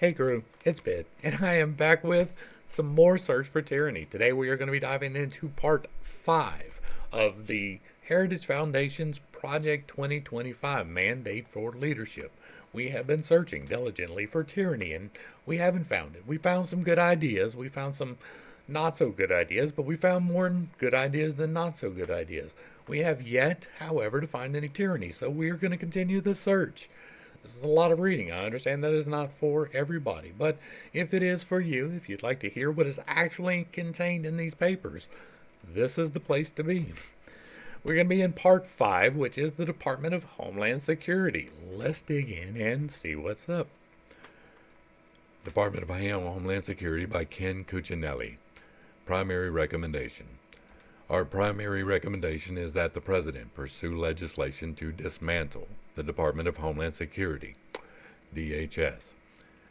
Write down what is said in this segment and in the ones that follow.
Hey crew, it's Pitt, and I am back with some more Search for Tyranny. Today we are going to be diving into part 5 of the Heritage Foundation's Project 2025 Mandate for Leadership. We have been searching diligently for tyranny, and we haven't found it. We found some good ideas, we found some not so good ideas, but we found more good ideas than not so good ideas. We have yet, however, to find any tyranny, so we are going to continue the search. This is a lot of reading. I understand that is not for everybody, but if it is for you, if you'd like to hear what is actually contained in these papers, this is the place to be. We're going to be in part 5, which is the Department of Homeland Security. Let's dig in and see what's up. Department of Homeland Security by Ken Cuccinelli. Primary recommendation. Our primary recommendation is that the President pursue legislation to dismantle the Department of Homeland Security, DHS.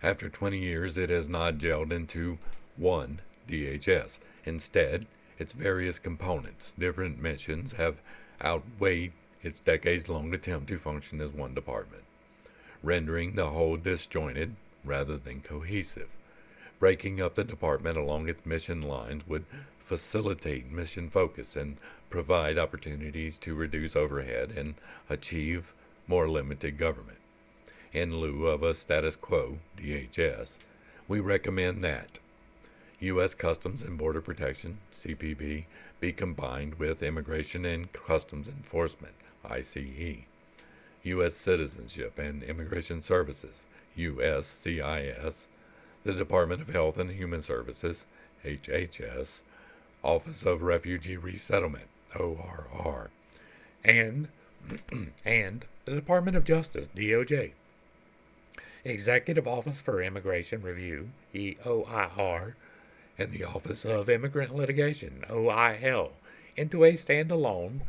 After 20 years, it has not gelled into one DHS. Instead, its various components, different missions, have outweighed its decades-long attempt to function as one department, rendering the whole disjointed rather than cohesive. Breaking up the department along its mission lines would facilitate mission focus and provide opportunities to reduce overhead and achieve more limited government. In lieu of a status quo DHS, we recommend that U.S. Customs and Border Protection, CBP, be combined with Immigration and Customs Enforcement, ICE, U.S. Citizenship and Immigration Services, USCIS, the Department of Health and Human Services, HHS, Office of Refugee Resettlement, ORR, and the Department of Justice, DOJ, Executive Office for Immigration Review, EOIR, and the Office of Immigrant Litigation, OIL, into a standalone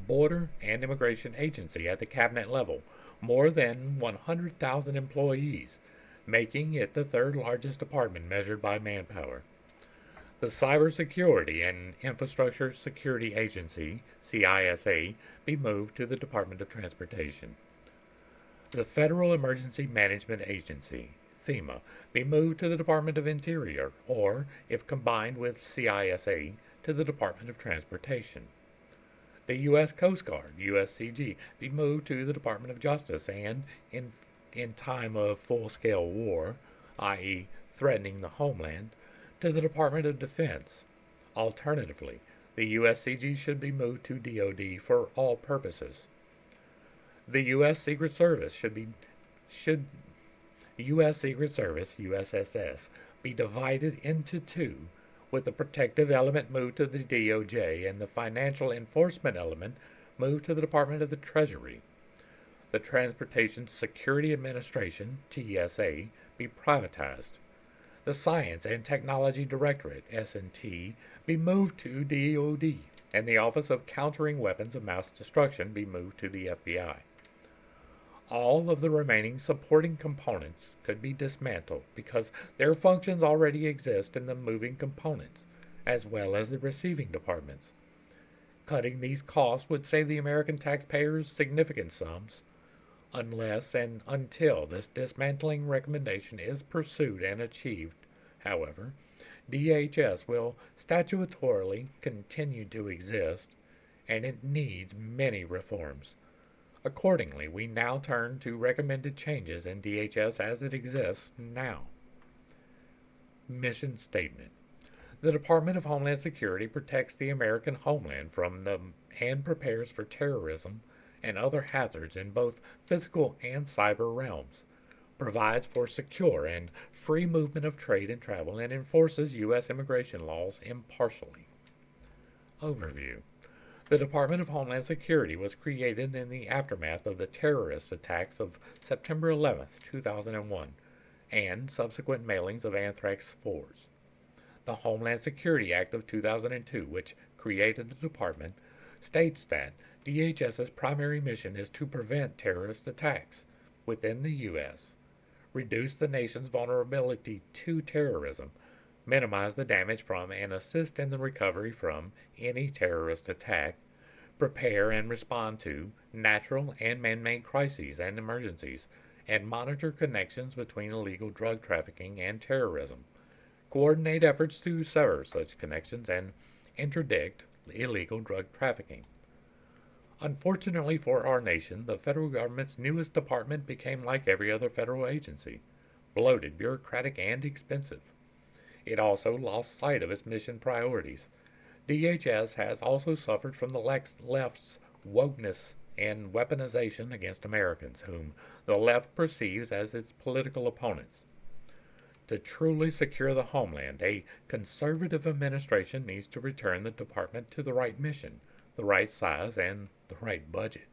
border and immigration agency at the cabinet level, more than 100,000 employees, making it the third largest department measured by manpower. The Cybersecurity and Infrastructure Security Agency, CISA, be moved to the Department of Transportation. The Federal Emergency Management Agency, FEMA, be moved to the Department of Interior, or, if combined with CISA, to the Department of Transportation. The U.S. Coast Guard, USCG, be moved to the Department of Justice and, in time of full-scale war, i.e., threatening the homeland, to the Department of Defense. Alternatively, the USCG should be moved to DoD for all purposes. The U.S. Secret Service U.S. Secret Service, USSS, be divided into two, with the protective element moved to the DOJ and the financial enforcement element moved to the Department of the Treasury. The Transportation Security Administration, TSA, be privatized. The Science and Technology Directorate, S&T, be moved to DoD, and the Office of Countering Weapons of Mass Destruction be moved to the FBI. All of the remaining supporting components could be dismantled because their functions already exist in the moving components, as well as the receiving departments. Cutting these costs would save the American taxpayers significant sums. Unless and until this dismantling recommendation is pursued and achieved, however, DHS will statutorily continue to exist, and it needs many reforms. Accordingly, we now turn to recommended changes in DHS as it exists now. Mission Statement. The Department of Homeland Security protects the American homeland and prepares for terrorism and other hazards in both physical and cyber realms, provides for secure and free movement of trade and travel, and enforces U.S. immigration laws impartially. Overview. The Department of Homeland Security was created in the aftermath of the terrorist attacks of September 11, 2001, and subsequent mailings of anthrax spores. The Homeland Security Act of 2002, which created the department, states that DHS's primary mission is to prevent terrorist attacks within the U.S., reduce the nation's vulnerability to terrorism, minimize the damage from and assist in the recovery from any terrorist attack, prepare and respond to natural and man-made crises and emergencies, and monitor connections between illegal drug trafficking and terrorism, coordinate efforts to sever such connections, and interdict illegal drug trafficking. Unfortunately for our nation, the federal government's newest department became like every other federal agency, bloated, bureaucratic, and expensive. It also lost sight of its mission priorities. DHS has also suffered from the left's wokeness and weaponization against Americans, whom the left perceives as its political opponents. To truly secure the homeland, a conservative administration needs to return the department to the right mission, the right size, and the right budget.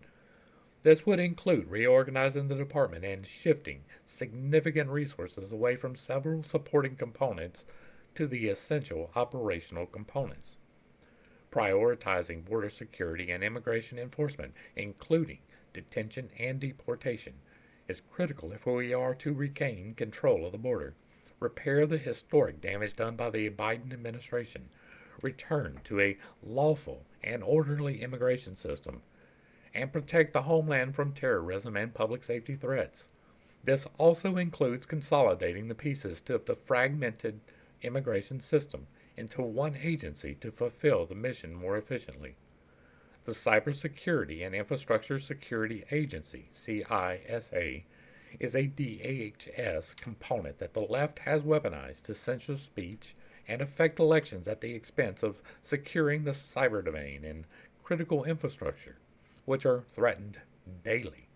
This would include reorganizing the department and shifting significant resources away from several supporting components to the essential operational components. Prioritizing border security and immigration enforcement, including detention and deportation, is critical if we are to regain control of the border, repair the historic damage done by the Biden administration, return to a lawful and orderly immigration system, and protect the homeland from terrorism and public safety threats. This also includes consolidating the pieces of the fragmented immigration system into one agency to fulfill the mission more efficiently. The Cybersecurity and Infrastructure Security Agency, CISA, is a DHS component that the left has weaponized to censor speech and affect elections at the expense of securing the cyber domain and critical infrastructure, which are threatened daily.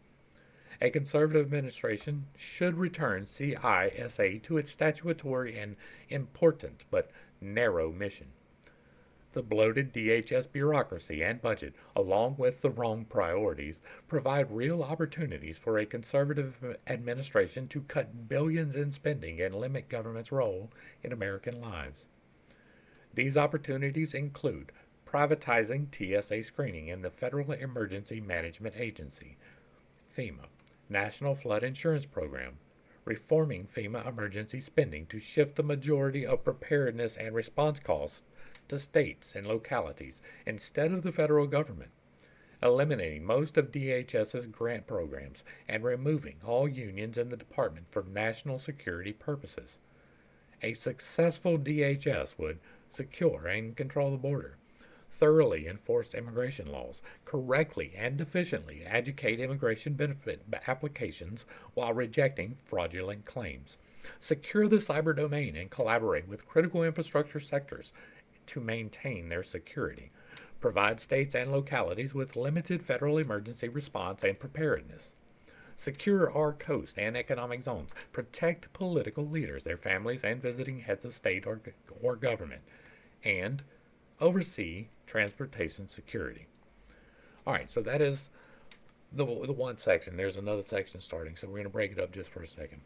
A conservative administration should return CISA to its statutory and important but narrow mission. The bloated DHS bureaucracy and budget, along with the wrong priorities, provide real opportunities for a conservative administration to cut billions in spending and limit government's role in American lives. These opportunities include privatizing TSA screening in the Federal Emergency Management Agency, FEMA, National Flood Insurance Program, reforming FEMA emergency spending to shift the majority of preparedness and response costs to states and localities instead of the federal government, eliminating most of DHS's grant programs and removing all unions in the department for national security purposes. A successful DHS would secure and control the border, thoroughly enforce immigration laws, correctly and efficiently educate immigration benefit applications while rejecting fraudulent claims, secure the cyber domain and collaborate with critical infrastructure sectors to maintain their security, provide states and localities with limited federal emergency response and preparedness, secure our coast and economic zones, protect political leaders, their families, and visiting heads of state or government, and oversee transportation security. All right, so that is the one section. There's another section starting, so we're going to break it up just for a second.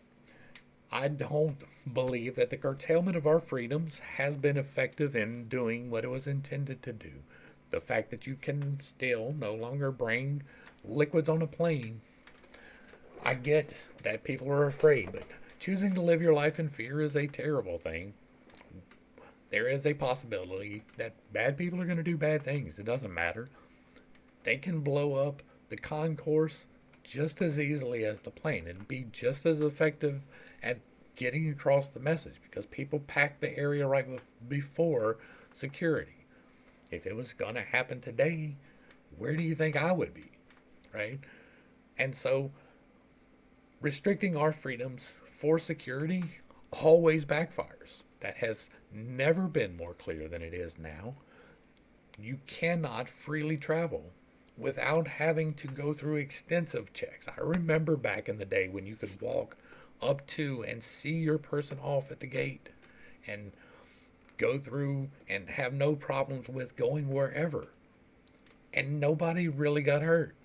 I don't believe that the curtailment of our freedoms has been effective in doing what it was intended to do. The fact that you can still no longer bring liquids on a plane, I get that people are afraid, but choosing to live your life in fear is a terrible thing. There is a possibility that bad people are going to do bad things. It doesn't matter. They can blow up the concourse just as easily as the plane and be just as effective at getting across the message because people pack the area right before security. If it was going to happen today, where do you think I would be? Right? And so restricting our freedoms for security always backfires. That has never been more clear than it is now. You cannot freely travel without having to go through extensive checks. I remember back in the day when you could walk up to and see your person off at the gate and go through and have no problems with going wherever. And nobody really got hurt.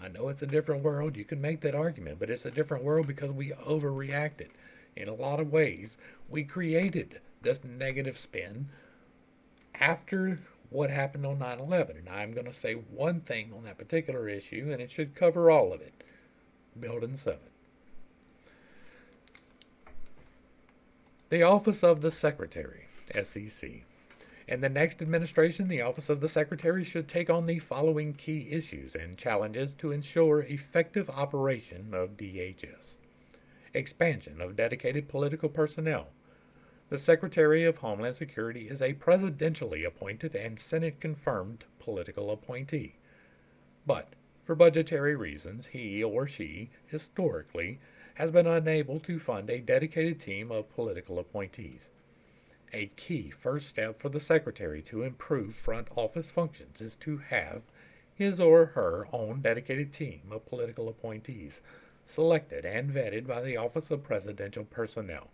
I know it's a different world. You can make that argument, but it's a different world because we overreacted. In a lot of ways, we created this negative spin after what happened on 9/11. And I'm going to say one thing on that particular issue, and it should cover all of it. Building 7. The Office of the Secretary, SEC. In the next administration, the Office of the Secretary should take on the following key issues and challenges to ensure effective operation of DHS. expansion of dedicated political personnel. The Secretary of Homeland Security is a presidentially appointed and Senate-confirmed political appointee. But, for budgetary reasons, he or she, historically, has been unable to fund a dedicated team of political appointees. A key first step for the Secretary to improve front office functions is to have his or her own dedicated team of political appointees selected and vetted by the Office of Presidential Personnel,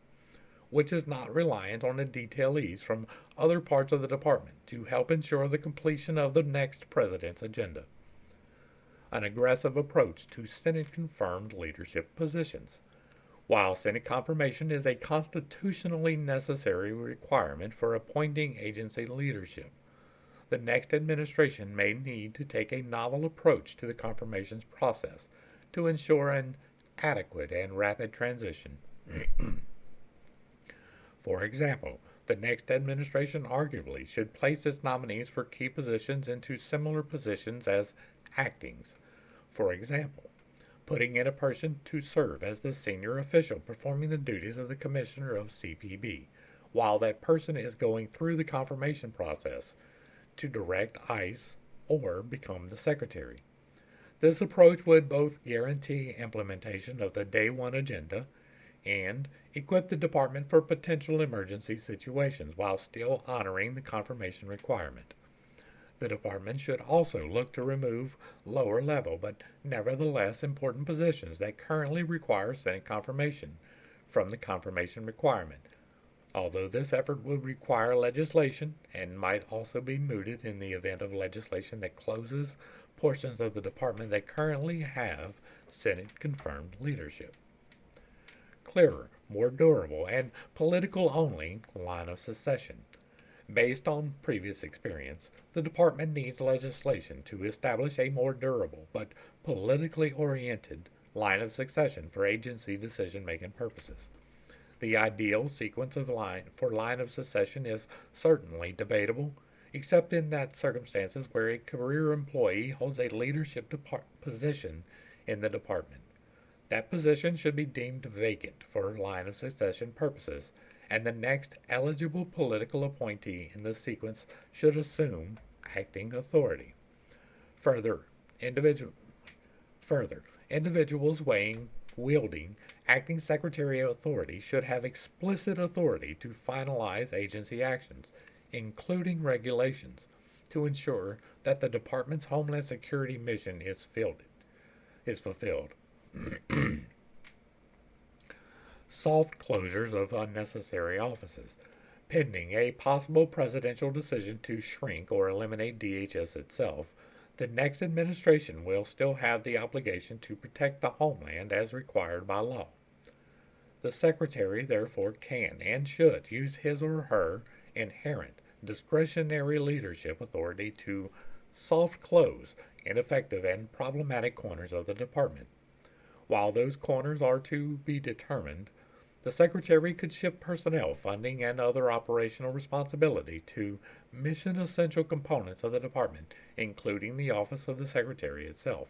which is not reliant on the detailees from other parts of the department to help ensure the completion of the next president's agenda. An aggressive approach to Senate-confirmed leadership positions. While Senate confirmation is a constitutionally necessary requirement for appointing agency leadership, the next administration may need to take a novel approach to the confirmations process to ensure an adequate and rapid transition. For example, the next administration arguably should place its nominees for key positions into similar positions as actings. For example, putting in a person to serve as the senior official performing the duties of the Commissioner of CPB, while that person is going through the confirmation process to direct ICE or become the Secretary. This approach would both guarantee implementation of the Day 1 agenda and equip the department for potential emergency situations while still honoring the confirmation requirement. The department should also look to remove lower level but nevertheless important positions that currently require Senate confirmation from the confirmation requirement, although this effort would require legislation and might also be mooted in the event of legislation that closes portions of the department that currently have Senate-confirmed leadership. Clearer, more durable, and political-only line of succession. Based on previous experience, the department needs legislation to establish a more durable but politically oriented line of succession for agency decision-making purposes. The ideal sequence of line of succession is certainly debatable, except in that circumstances where a career employee holds a leadership position in the department. That position should be deemed vacant for line of succession purposes, and the next eligible political appointee in the sequence should assume acting authority. Further, individuals wielding acting secretarial authority should have explicit authority to finalize agency actions, including regulations, to ensure that the department's Homeland Security mission is fulfilled. Soft closures of unnecessary offices. Pending a possible presidential decision to shrink or eliminate DHS itself, the next administration will still have the obligation to protect the homeland as required by law. The Secretary therefore can and should use his or her inherent discretionary leadership authority to soft close ineffective and problematic corners of the department. While those corners are to be determined, the Secretary could shift personnel, funding, and other operational responsibility to mission-essential components of the department, including the Office of the Secretary itself.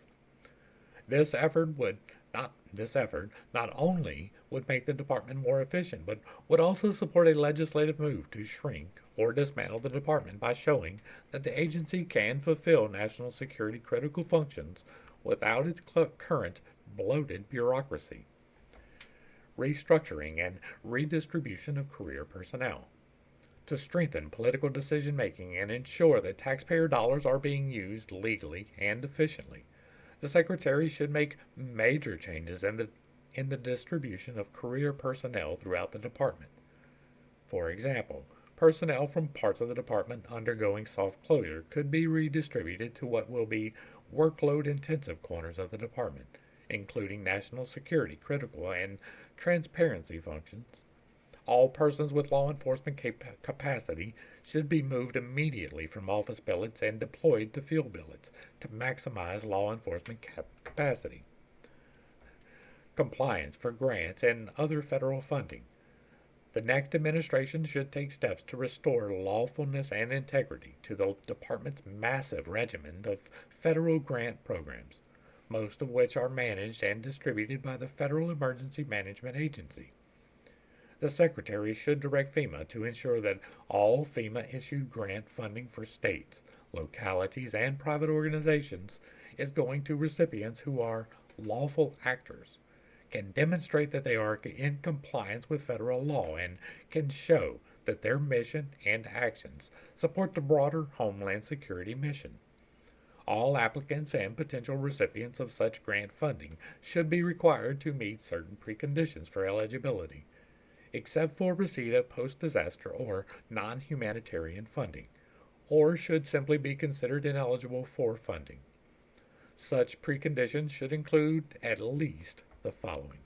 This effort not only would make the department more efficient, but would also support a legislative move to shrink or dismantle the department by showing that the agency can fulfill national security critical functions without its current bloated bureaucracy. Restructuring and redistribution of career personnel. To strengthen political decision-making and ensure that taxpayer dollars are being used legally and efficiently, the Secretary should make major changes in the distribution of career personnel throughout the department. For example, personnel from parts of the department undergoing soft closure could be redistributed to what will be workload-intensive corners of the department, including national security, critical, and transparency functions. All persons with law enforcement capacity should be moved immediately from office billets and deployed to field billets to maximize law enforcement capacity. Compliance for grants and other federal funding. The next administration should take steps to restore lawfulness and integrity to the department's massive regimen of federal grant programs. most of which are managed and distributed by the Federal Emergency Management Agency. The Secretary should direct FEMA to ensure that all FEMA-issued grant funding for states, localities, and private organizations is going to recipients who are lawful actors, can demonstrate that they are in compliance with federal law, and can show that their mission and actions support the broader Homeland Security mission. All applicants and potential recipients of such grant funding should be required to meet certain preconditions for eligibility, except for receipt of post-disaster or non-humanitarian funding, or should simply be considered ineligible for funding. Such preconditions should include at least the following: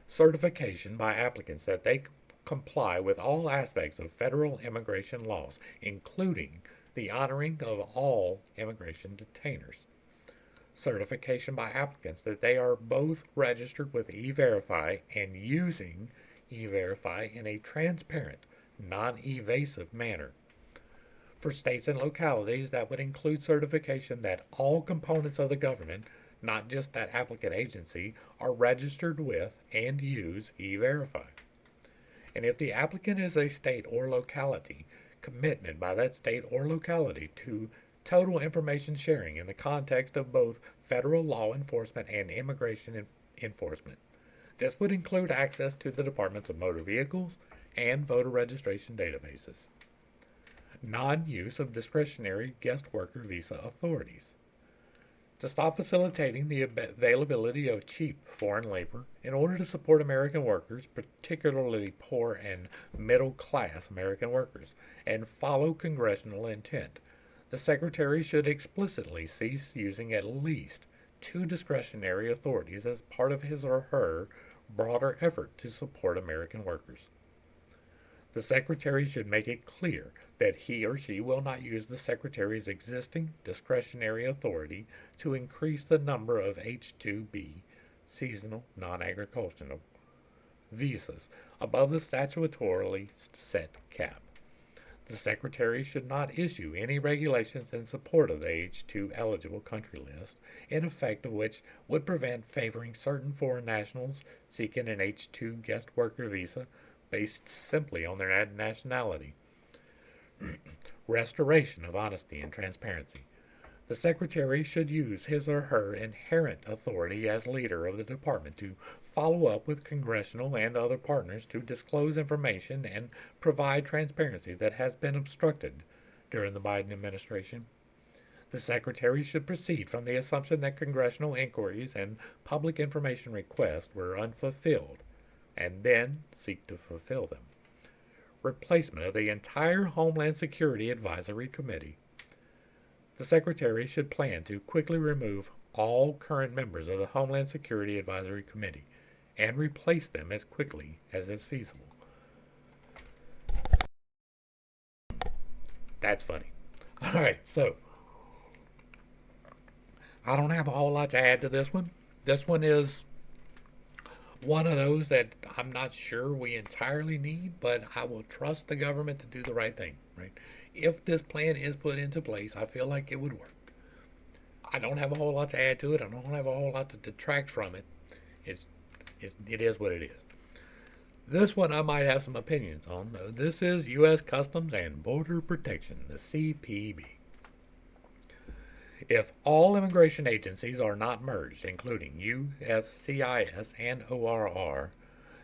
certification by applicants that they comply with all aspects of federal immigration laws, including the honoring of all immigration detainers. Certification by applicants that they are both registered with E-Verify and using E-Verify in a transparent, non-evasive manner. For states and localities, that would include certification that all components of the government, not just that applicant agency, are registered with and use E-Verify. And if the applicant is a state or locality, commitment by that state or locality to total information sharing in the context of both federal law enforcement and immigration enforcement. This would include access to the Departments of Motor Vehicles and voter registration databases. Non-use of discretionary guest worker visa authorities. To stop facilitating the availability of cheap foreign labor in order to support American workers, particularly poor and middle-class American workers, and follow congressional intent, the Secretary should explicitly cease using at least 2 discretionary authorities as part of his or her broader effort to support American workers. The Secretary should make it clear that he or she will not use the Secretary's existing discretionary authority to increase the number of H-2B, seasonal non-agricultural, visas above the statutorily set cap. The Secretary should not issue any regulations in support of the H-2 eligible country list, in effect of which would prevent favoring certain foreign nationals seeking an H-2 guest worker visa based simply on their nationality. Restoration of honesty and transparency. The Secretary should use his or her inherent authority as leader of the department to follow up with congressional and other partners to disclose information and provide transparency that has been obstructed during the Biden administration. The Secretary should proceed from the assumption that congressional inquiries and public information requests were unfulfilled, and then seek to fulfill them. Replacement of the entire Homeland Security Advisory Committee. The Secretary should plan to quickly remove all current members of the Homeland Security Advisory Committee and replace them as quickly as is feasible. That's funny. All right, so I don't have a whole lot to add to this one. This one is one of those that I'm not sure we entirely need, but I will trust the government to do the right thing, right? If this plan is put into place, I feel like it would work. I don't have a whole lot to add to it. I don't have a whole lot to detract from it. It is what it is. This one I might have some opinions on. This is U.S. Customs and Border Protection, the CPB. If all immigration agencies are not merged, including USCIS and ORR,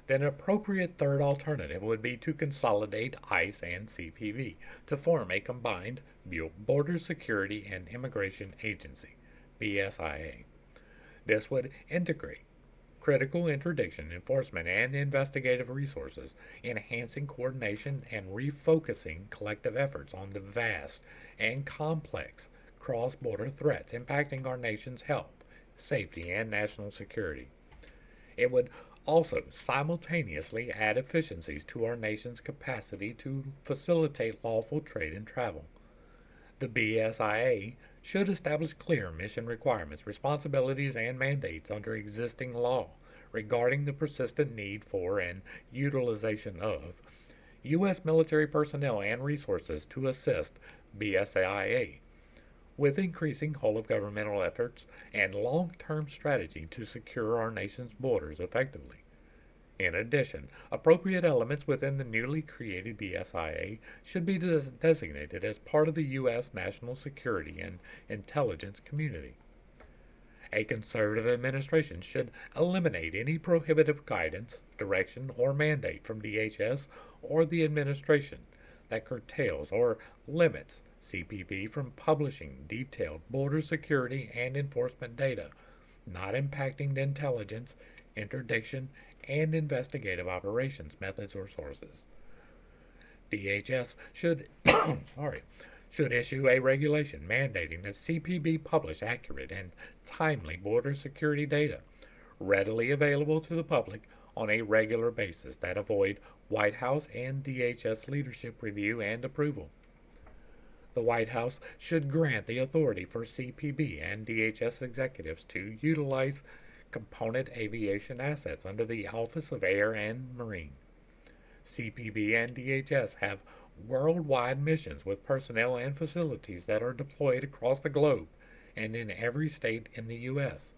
then an appropriate third alternative would be to consolidate ICE and CPB to form a combined Border Security and Immigration Agency, BSIA. This would integrate critical interdiction enforcement and investigative resources, enhancing coordination and refocusing collective efforts on the vast and complex cross-border threats impacting our nation's health, safety, and national security. It would also simultaneously add efficiencies to our nation's capacity to facilitate lawful trade and travel. The BSIA should establish clear mission requirements, responsibilities, and mandates under existing law regarding the persistent need for and utilization of U.S. military personnel and resources to assist BSIA, with increasing whole-of-governmental efforts and long-term strategy to secure our nation's borders effectively. In addition, appropriate elements within the newly created BSIA should be designated as part of the U.S. national security and intelligence community. A conservative administration should eliminate any prohibitive guidance, direction, or mandate from DHS or the administration that curtails or limits CPB from publishing detailed border security and enforcement data, not impacting intelligence, interdiction, and investigative operations methods or sources. DHS should issue a regulation mandating that CPB publish accurate and timely border security data readily available to the public on a regular basis that avoid White House and DHS leadership review and approval. The White House should grant the authority for CPB and DHS executives to utilize component aviation assets under the Office of Air and Marine. CPB and DHS have worldwide missions with personnel and facilities that are deployed across the globe and in every state in the U.S.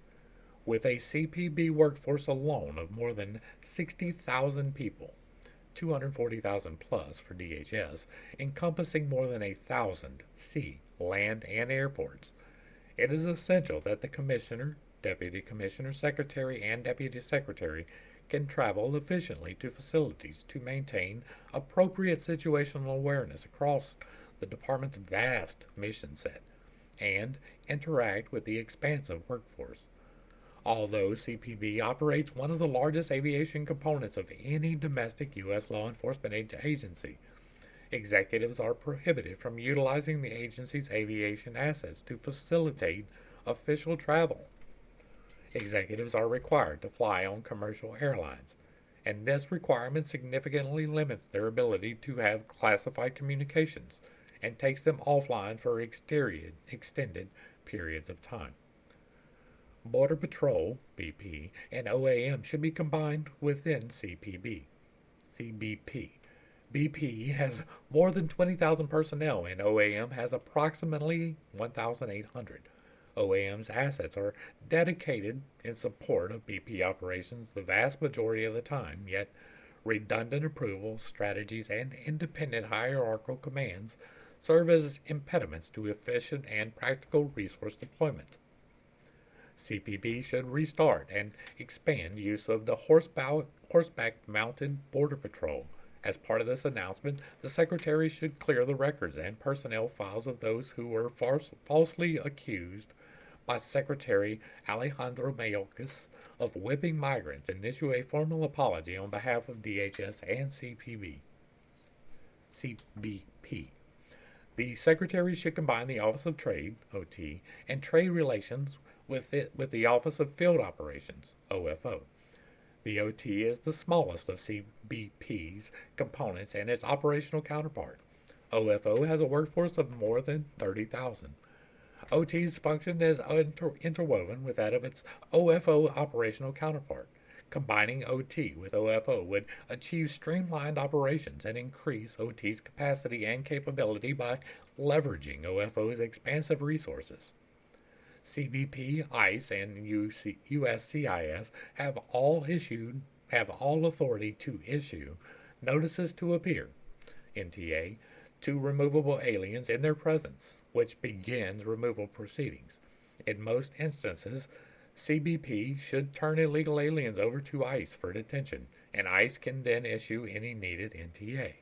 With a CPB workforce alone of more than 60,000 people, 240,000 plus for DHS, encompassing more than 1,000 sea, land, and airports, it is essential that the Commissioner, Deputy Commissioner, Secretary, and Deputy Secretary can travel efficiently to facilities to maintain appropriate situational awareness across the Department's vast mission set and interact with the expansive workforce. Although CPB operates one of the largest aviation components of any domestic U.S. law enforcement agency, executives are prohibited from utilizing the agency's aviation assets to facilitate official travel. Executives are required to fly on commercial airlines, and this requirement significantly limits their ability to have classified communications and takes them offline for extended periods of time. Border Patrol, BP, and OAM should be combined within CBP. BP has more than 20,000 personnel and OAM has approximately 1,800. OAM's assets are dedicated in support of BP operations the vast majority of the time, yet redundant approvals, strategies, and independent hierarchical commands serve as impediments to efficient and practical resource deployment. CPB should restart and expand use of the horseback-mounted Border Patrol. As part of this announcement, the Secretary should clear the records and personnel files of those who were falsely accused by Secretary Alejandro Mayorkas of whipping migrants and issue a formal apology on behalf of DHS and CBP. The Secretary should combine the Office of Trade, OT, and Trade Relations with the Office of Field Operations, OFO. The OT is the smallest of CBP's components and its operational counterpart. OFO has a workforce of more than 30,000. OT's function is interwoven with that of its OFO operational counterpart. Combining OT with OFO would achieve streamlined operations and increase OT's capacity and capability by leveraging OFO's expansive resources. CBP, ICE, and USCIS have all authority to issue notices to appear, NTA, to removable aliens in their presence, which begins removal proceedings. In most instances, CBP should turn illegal aliens over to ICE for detention, and ICE can then issue any needed NTA.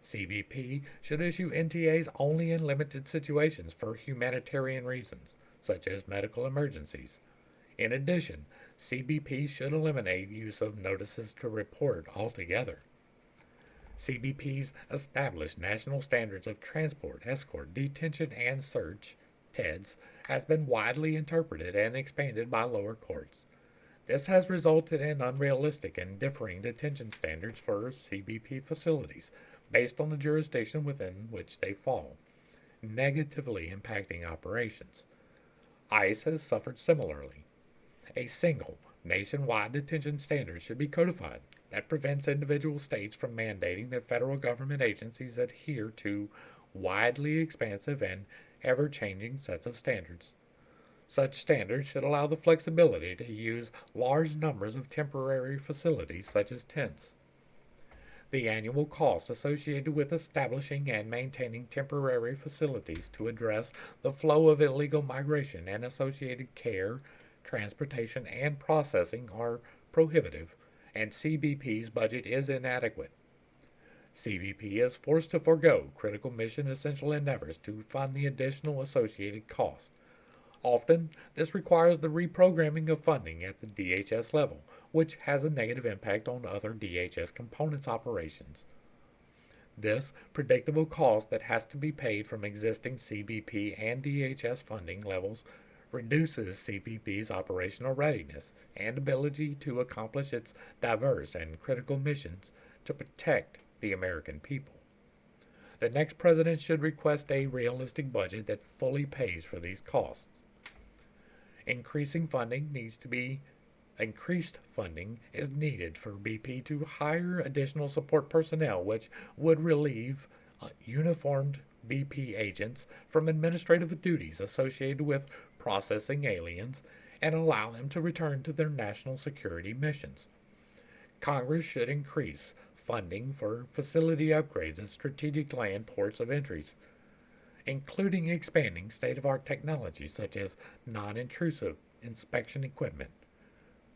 CBP should issue NTAs only in limited situations for humanitarian reasons, such as medical emergencies. In addition, CBP should eliminate use of notices to report altogether. CBP's established national standards of transport, escort, detention, and search, TEDS, has been widely interpreted and expanded by lower courts. This has resulted in unrealistic and differing detention standards for CBP facilities based on the jurisdiction within which they fall, negatively impacting operations. ICE has suffered similarly. A single, nationwide detention standard should be codified that prevents individual states from mandating that federal government agencies adhere to widely expansive and ever-changing sets of standards. Such standards should allow the flexibility to use large numbers of temporary facilities such as tents. The annual costs associated with establishing and maintaining temporary facilities to address the flow of illegal migration and associated care, transportation, and processing are prohibitive, and CBP's budget is inadequate. CBP is forced to forego critical mission essential endeavors to fund the additional associated costs. Often, this requires the reprogramming of funding at the DHS level, which has a negative impact on other DHS components operations. This predictable cost that has to be paid from existing CBP and DHS funding levels reduces CBP's operational readiness and ability to accomplish its diverse and critical missions to protect the American people. The next president should request a realistic budget that fully pays for these costs. Increased funding is needed for BP to hire additional support personnel, which would relieve uniformed BP agents from administrative duties associated with processing aliens and allow them to return to their national security missions. Congress should increase funding for facility upgrades at strategic land ports of entries, including expanding state-of-art technology such as non-intrusive inspection equipment.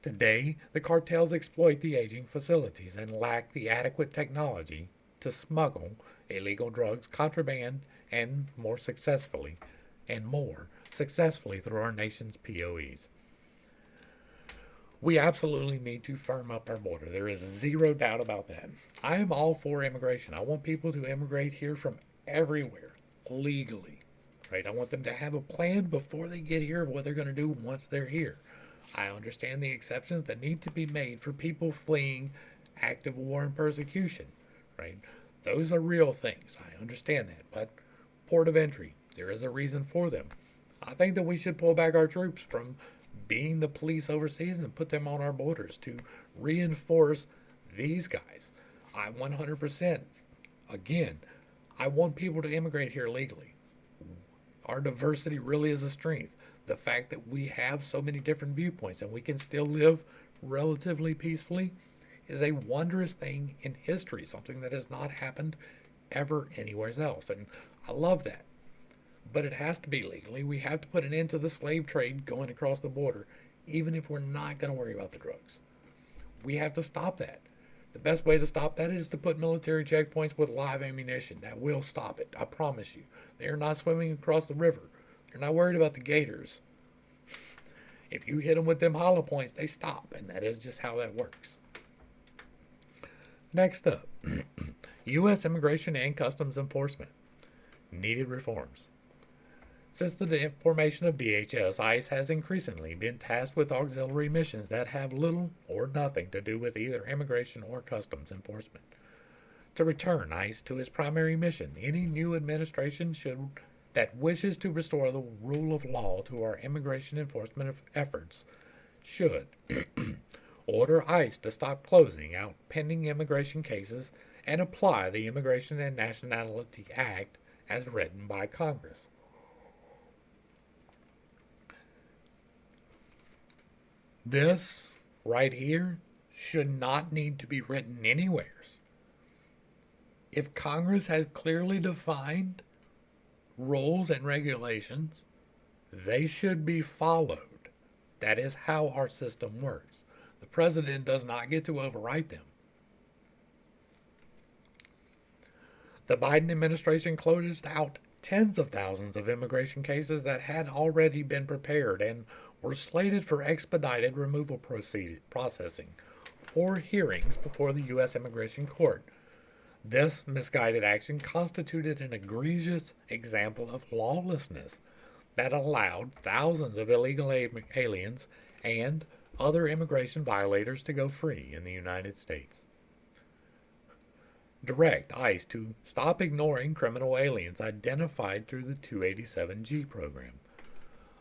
Today, the cartels exploit the aging facilities and lack the adequate technology to smuggle illegal drugs, contraband, and more successfully through our nation's POEs. We absolutely need to firm up our border. There is zero doubt about that. I am all for immigration. I want people to immigrate here from everywhere legally, right? I want them to have a plan before they get here of what they're going to do once they're here. I understand the exceptions that need to be made for people fleeing active war and persecution, right? Those are real things. I understand that. But port of entry, there is a reason for them. I think that we should pull back our troops from being the police overseas and put them on our borders to reinforce these guys. I 100%, again, I want people to immigrate here legally. Our diversity really is a strength. The fact that we have so many different viewpoints and we can still live relatively peacefully is a wondrous thing in history, something that has not happened ever anywhere else. And I love that. But it has to be legally. We have to put an end to the slave trade going across the border, even if we're not going to worry about the drugs. We have to stop that. The best way to stop that is to put military checkpoints with live ammunition. That will stop it. I promise you. They are not swimming across the river. They're not worried about the gators. If you hit them with them hollow points, they stop, and that is just how that works. Next up, U.S. Immigration and Customs Enforcement. Needed reforms. Since the formation of DHS, ICE has increasingly been tasked with auxiliary missions that have little or nothing to do with either immigration or customs enforcement. To return ICE to its primary mission, any new administration that wishes to restore the rule of law to our immigration enforcement efforts should order ICE to stop closing out pending immigration cases and apply the Immigration and Nationality Act as written by Congress. This right here should not need to be written anywhere. If Congress has clearly defined rules and regulations, they should be followed. That is how our system works. The president does not get to overwrite them. The Biden administration closed out tens of thousands of immigration cases that had already been prepared and were slated for expedited removal processing or hearings before the U.S. Immigration Court. This misguided action constituted an egregious example of lawlessness that allowed thousands of illegal aliens and other immigration violators to go free in the United States. Direct ICE to stop ignoring criminal aliens identified through the 287G program.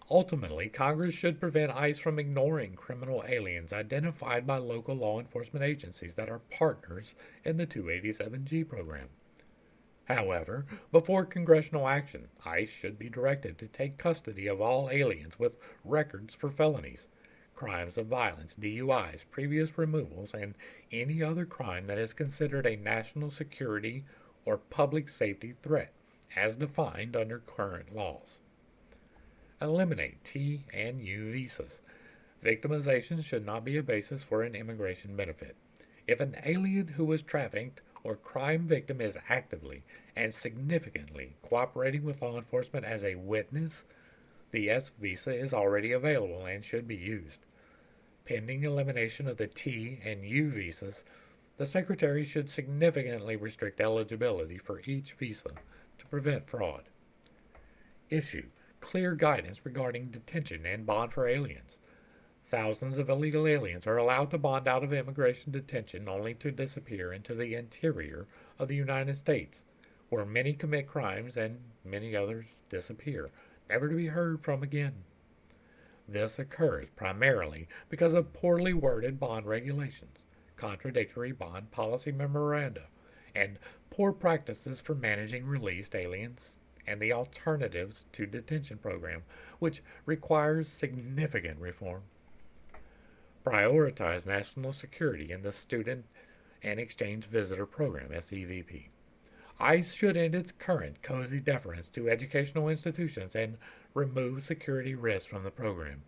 Ultimately, Congress should prevent ICE from ignoring criminal aliens identified by local law enforcement agencies that are partners in the 287G program. However, before congressional action, ICE should be directed to take custody of all aliens with records for felonies, crimes of violence, DUIs, previous removals, and any other crime that is considered a national security or public safety threat, as defined under current laws. Eliminate T and U visas. Victimization should not be a basis for an immigration benefit. If an alien who was trafficked or crime victim is actively and significantly cooperating with law enforcement as a witness, the S visa is already available and should be used. Pending elimination of the T and U visas, the Secretary should significantly restrict eligibility for each visa to prevent fraud. Issue clear guidance regarding detention and bond for aliens. Thousands of illegal aliens are allowed to bond out of immigration detention only to disappear into the interior of the United States, where many commit crimes and many others disappear, never to be heard from again. This occurs primarily because of poorly worded bond regulations, contradictory bond policy memoranda, and poor practices for managing released aliens and the Alternatives to Detention program, which requires significant reform. Prioritize national security in the Student and Exchange Visitor Program, SEVP. ICE should end its current cozy deference to educational institutions and remove security risks from the program.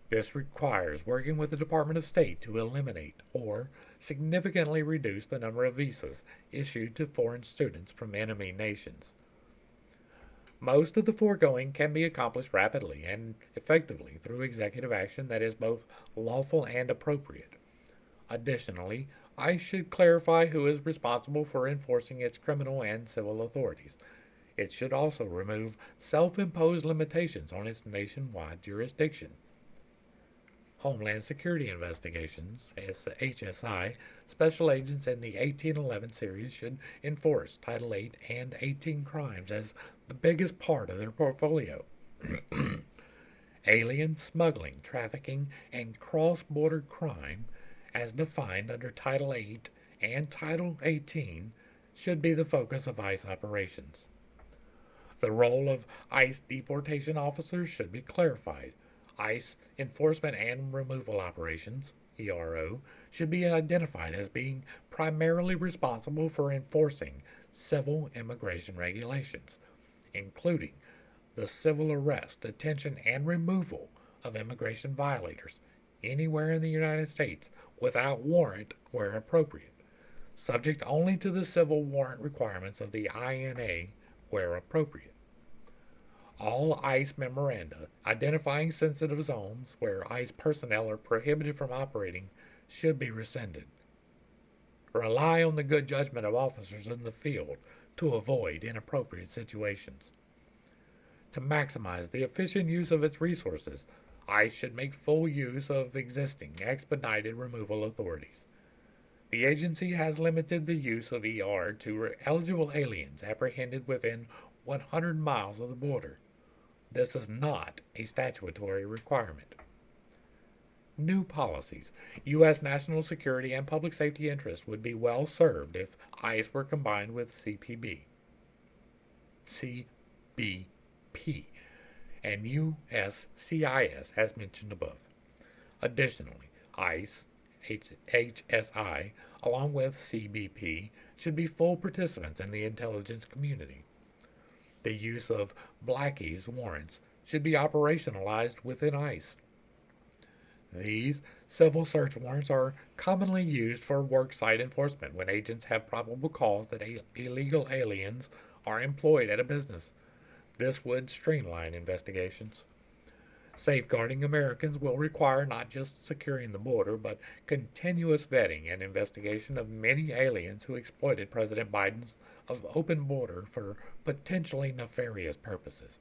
This requires working with the Department of State to eliminate or significantly reduce the number of visas issued to foreign students from enemy nations. Most of the foregoing can be accomplished rapidly and effectively through executive action that is both lawful and appropriate. Additionally, ICE should clarify who is responsible for enforcing its criminal and civil authorities. It should also remove self-imposed limitations on its nationwide jurisdiction. Homeland Security Investigations, HSI, special agents in the 1811 series should enforce Title 8 and 18 crimes as the biggest part of their portfolio. Alien smuggling, trafficking, and cross-border crime, as defined under Title 8 and Title 18, should be the focus of ICE operations. The role of ICE deportation officers should be clarified. ICE Enforcement and Removal Operations, ERO, should be identified as being primarily responsible for enforcing civil immigration regulations, including the civil arrest, detention, and removal of immigration violators anywhere in the United States without warrant where appropriate, subject only to the civil warrant requirements of the INA where appropriate. All ICE memoranda identifying sensitive zones where ICE personnel are prohibited from operating should be rescinded. Rely on the good judgment of officers in the field to avoid inappropriate situations. To maximize the efficient use of its resources, ICE should make full use of existing expedited removal authorities. The agency has limited the use of ER to eligible aliens apprehended within 100 miles of the border. This is not a statutory requirement. New policies. U.S. national security and public safety interests would be well served if ICE were combined with CBP, and USCIS as mentioned above. Additionally, ICE, HSI, along with CBP, should be full participants in the intelligence community. The use of Blackie's warrants should be operationalized within ICE. These civil search warrants are commonly used for worksite enforcement when agents have probable cause that illegal aliens are employed at a business. This would streamline investigations. Safeguarding Americans will require not just securing the border, but continuous vetting and investigation of many aliens who exploited President Biden's open border for potentially nefarious purposes,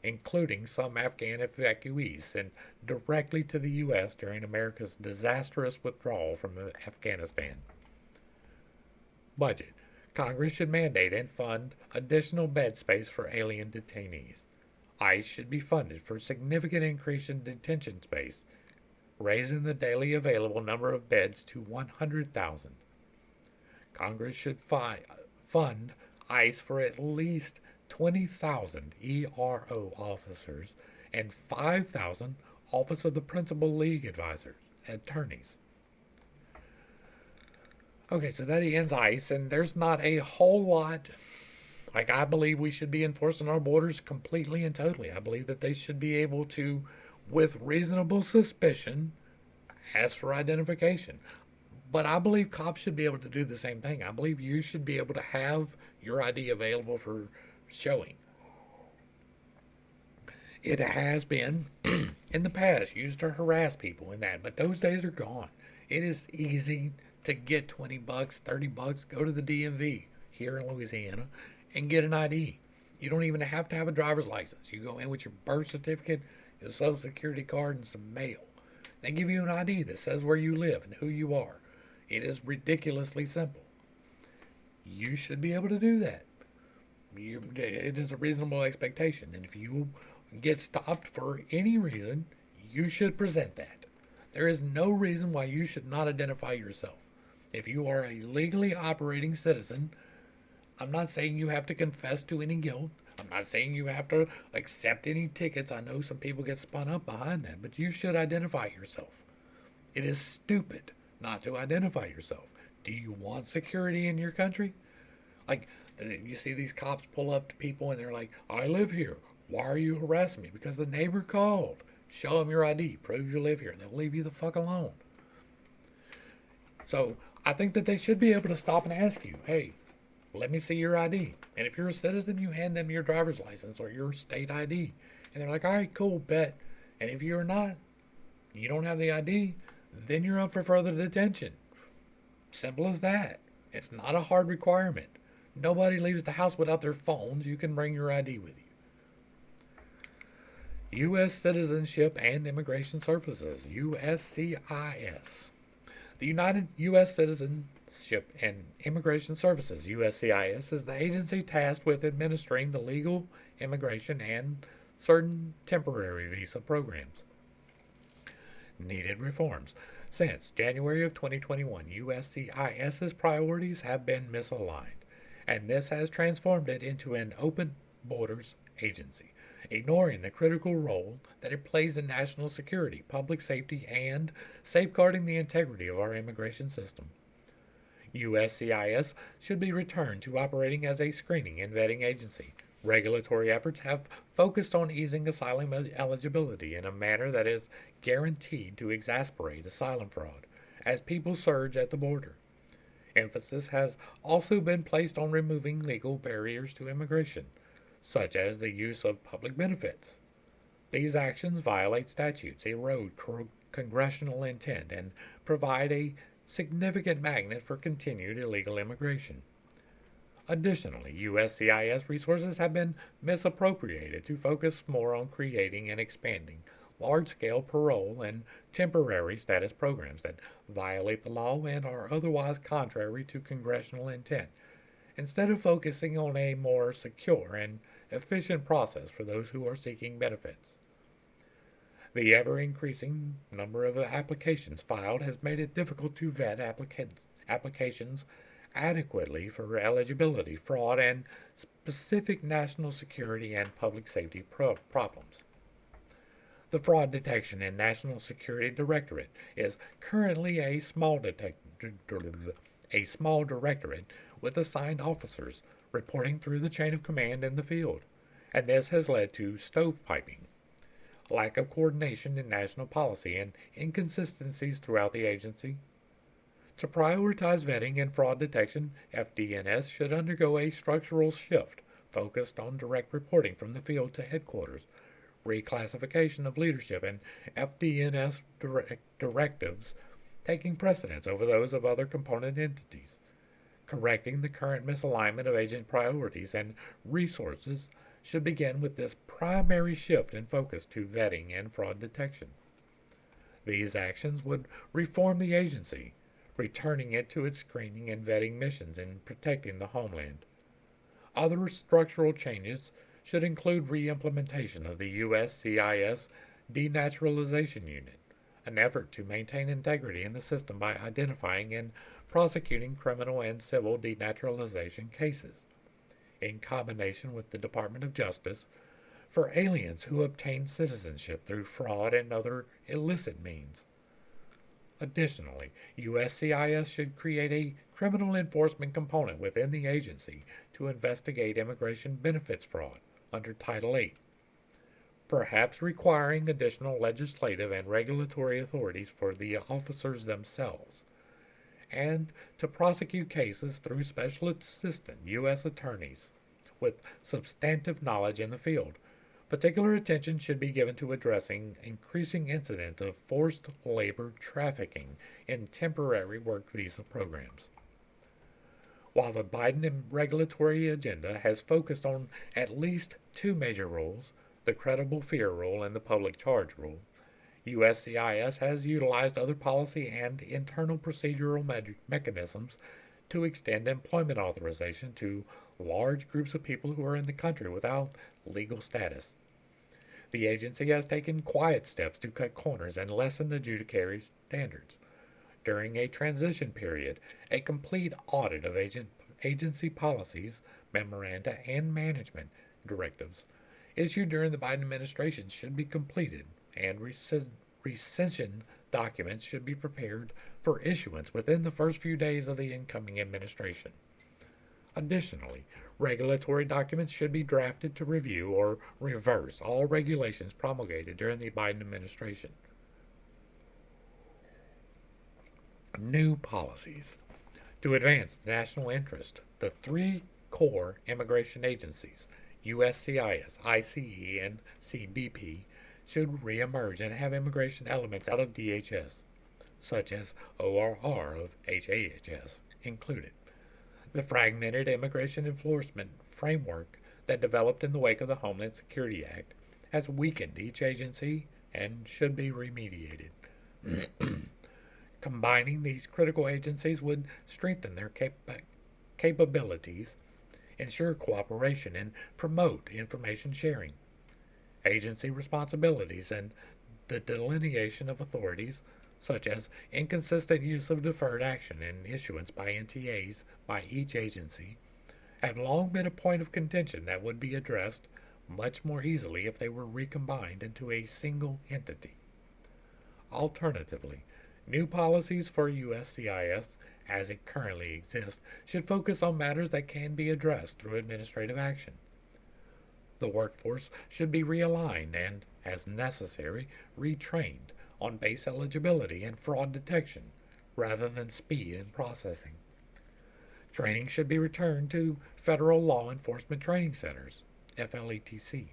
including some Afghan evacuees sent directly to the U.S. during America's disastrous withdrawal from Afghanistan. Budget. Congress should mandate and fund additional bed space for alien detainees. ICE should be funded for significant increase in detention space, raising the daily available number of beds to 100,000. Congress should fund ICE for at least 20,000 ERO officers and 5,000 Office of the Principal League Advisors, attorneys. Okay, so that ends ICE, and there's not a whole lot. Like, I believe we should be enforcing our borders completely and totally. I believe that they should be able to, with reasonable suspicion, ask for identification. But I believe cops should be able to do the same thing. I believe you should be able to have your ID available for showing. It has been, in the past, used to harass people in that, but those days are gone. It is easy to get $20, $30, go to the DMV here in Louisiana and get an ID. You don't even have to have a driver's license. You go in with your birth certificate, your social security card, and some mail. They give you an ID that says where you live and who you are. It is ridiculously simple. You should be able to do that. It is a reasonable expectation. And if you get stopped for any reason, you should present that. There is no reason why you should not identify yourself. If you are a legally operating citizen, I'm not saying you have to confess to any guilt. I'm not saying you have to accept any tickets. I know some people get spun up behind that, but you should identify yourself. It is stupid not to identify yourself. Do you want security in your country? Like, you see these cops pull up to people and they're like, I live here. Why are you harassing me? Because the neighbor called. Show them your ID. Prove you live here. And they'll leave you the fuck alone. So I think that they should be able to stop and ask you, hey, let me see your ID. And if you're a citizen, you hand them your driver's license or your state ID. And they're like, all right, cool, bet. And if you're not, you don't have the ID, then you're up for further detention. Simple as that. It's not a hard requirement. Nobody leaves the house without their phones. You can bring your ID with you. U.S. Citizenship and Immigration Services, USCIS. The United U.S. Citizenship and Immigration Services, USCIS, is the agency tasked with administering the legal immigration and certain temporary visa programs. Needed reforms. Since January of 2021, USCIS's priorities have been misaligned, and this has transformed it into an open borders agency, ignoring the critical role that it plays in national security, public safety, and safeguarding the integrity of our immigration system. USCIS should be returned to operating as a screening and vetting agency. Regulatory efforts have focused on easing asylum eligibility in a manner that is guaranteed to exasperate asylum fraud as people surge at the border. Emphasis has also been placed on removing legal barriers to immigration, such as the use of public benefits. These actions violate statutes, erode congressional intent, and provide a significant magnet for continued illegal immigration. Additionally, USCIS resources have been misappropriated to focus more on creating and expanding large-scale parole and temporary status programs that violate the law and are otherwise contrary to congressional intent, instead of focusing on a more secure and efficient process for those who are seeking benefits. The ever-increasing number of applications filed has made it difficult to vet applications adequately for eligibility, fraud, and specific national security and public safety problems. The Fraud Detection and National Security Directorate is currently a small directorate with assigned officers reporting through the chain of command in the field, and this has led to stovepiping, lack of coordination in national policy, and inconsistencies throughout the agency. To prioritize vetting and fraud detection, FDNS should undergo a structural shift focused on direct reporting from the field to headquarters, reclassification of leadership, and FDNS directives taking precedence over those of other component entities. Correcting the current misalignment of agent priorities and resources should begin with this primary shift in focus to vetting and fraud detection. These actions would reform the agency, returning it to its screening and vetting missions and protecting the homeland. Other structural changes should include re-implementation of the USCIS Denaturalization Unit, an effort to maintain integrity in the system by identifying and prosecuting criminal and civil denaturalization cases. in combination with the Department of Justice, for aliens who obtain citizenship through fraud and other illicit means. Additionally, USCIS should create a criminal enforcement component within the agency to investigate immigration benefits fraud under Title VIII, perhaps requiring additional legislative and regulatory authorities for the officers themselves, and to prosecute cases through special assistant U.S. attorneys with substantive knowledge in the field. Particular attention should be given to addressing increasing incidents of forced labor trafficking in temporary work visa programs. While the Biden regulatory agenda has focused on at least two major rules, the credible fear rule and the public charge rule, USCIS has utilized other policy and internal procedural mechanisms to extend employment authorization to large groups of people who are in the country without legal status. The agency has taken quiet steps to cut corners and lessen adjudicatory standards. During a transition period, a complete audit of agency policies, memoranda, and management directives issued during the Biden administration should be completed, and rescission documents should be prepared for issuance within the first few days of the incoming administration. Additionally, regulatory documents should be drafted to review or reverse all regulations promulgated during the Biden administration. New policies. To advance the national interest, the three core immigration agencies, USCIS, ICE, and CBP, should reemerge and have immigration elements out of DHS, such as ORR of HHS, included. The fragmented immigration enforcement framework that developed in the wake of the Homeland Security Act has weakened each agency and should be remediated. Combining these critical agencies would strengthen their capabilities, ensure cooperation, and promote information sharing. Agency responsibilities and the delineation of authorities, such as inconsistent use of deferred action and issuance by NTAs by each agency, have long been a point of contention that would be addressed much more easily if they were recombined into a single entity. Alternatively, new policies for USCIS, as it currently exists, should focus on matters that can be addressed through administrative action. The workforce should be realigned and, as necessary, retrained on base eligibility and fraud detection rather than speed in processing. Training should be returned to Federal Law Enforcement Training Centers, FLETC,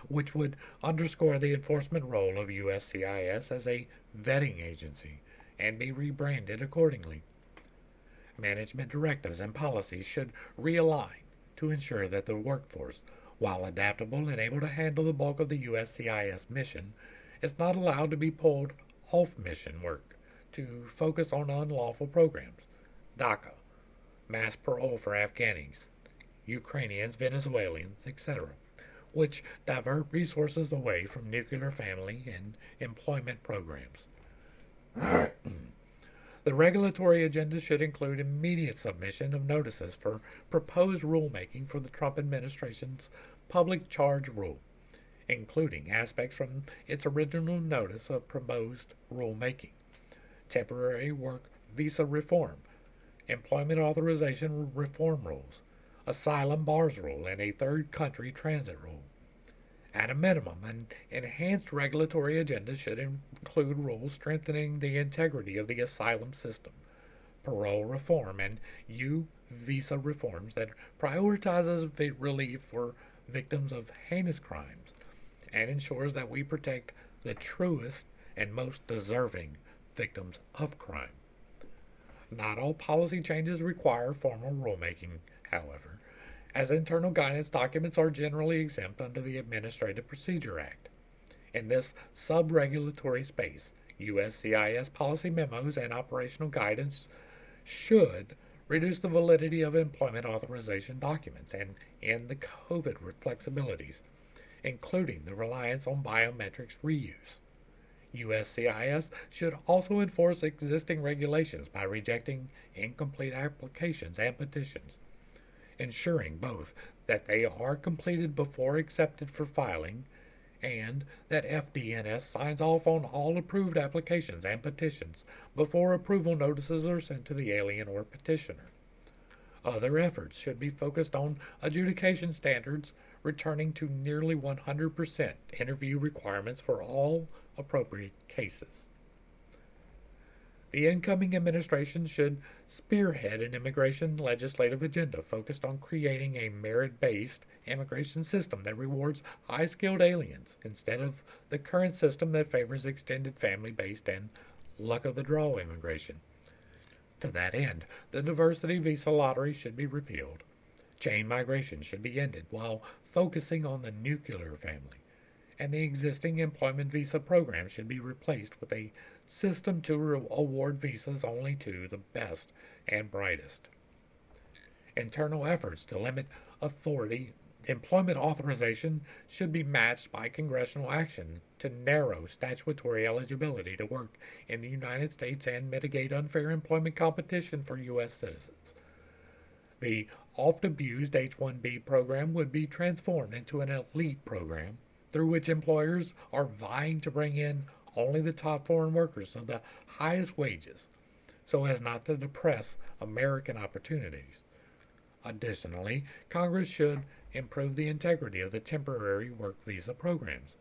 which would underscore the enforcement role of USCIS as a vetting agency and be rebranded accordingly. Management directives and policies should realign to ensure that the workforce, while adaptable and able to handle the bulk of the USCIS mission, is not allowed to be pulled off mission work to focus on unlawful programs, DACA, mass parole for Afghanis, Ukrainians, Venezuelans, etc., which divert resources away from nuclear family and employment programs. The regulatory agenda should include immediate submission of notices for proposed rulemaking for the Trump administration's public charge rule, including aspects from its original notice of proposed rulemaking, temporary work visa reform, employment authorization reform rules, asylum bars rule, and a third country transit rule. At a minimum, an enhanced regulatory agenda should include rules strengthening the integrity of the asylum system, parole reform, and visa reforms that prioritizes relief for victims of heinous crimes and ensures that we protect the truest and most deserving victims of crime. Not all policy changes require formal rulemaking, however, as internal guidance documents are generally exempt under the Administrative Procedure Act. In this sub-regulatory space, USCIS policy memos and operational guidance should reduce the validity of employment authorization documents and end the COVID flexibilities, including the reliance on biometrics reuse. USCIS should also enforce existing regulations by rejecting incomplete applications and petitions. ensuring both that they are completed before accepted for filing and that FDNS signs off on all approved applications and petitions before approval notices are sent to the alien or petitioner. Other efforts should be focused on adjudication standards, returning to nearly 100% interview requirements for all appropriate cases. The incoming administration should spearhead an immigration legislative agenda focused on creating a merit-based immigration system that rewards high-skilled aliens instead of the current system that favors extended family-based and luck-of-the-draw immigration. To that end, the diversity visa lottery should be repealed. Chain migration should be ended while focusing on the nuclear family, and the existing employment visa program should be replaced with a system to award visas only to the best and brightest. Internal efforts to limit employment authorization should be matched by congressional action to narrow statutory eligibility to work in the United States and mitigate unfair employment competition for U.S. citizens. The oft-abused H-1B program would be transformed into an elite program through which employers are vying to bring in only the top foreign workers of the highest wages so as not to depress American opportunities. Additionally, Congress should improve the integrity of the temporary work visa programs,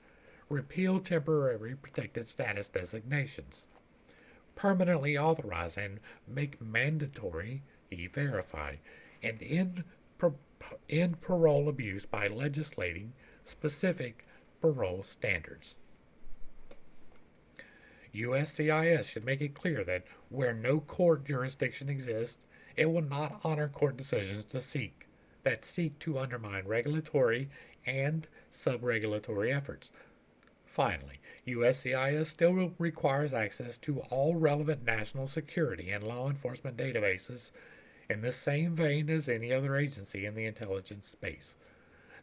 repeal temporary protected status designations, permanently authorize and make mandatory E-Verify, and end parole abuse by legislating specific parole standards. USCIS should make it clear that where no court jurisdiction exists, it will not honor court decisions that seek to undermine regulatory and sub-regulatory efforts. Finally, USCIS still requires access to all relevant national security and law enforcement databases in the same vein as any other agency in the intelligence space.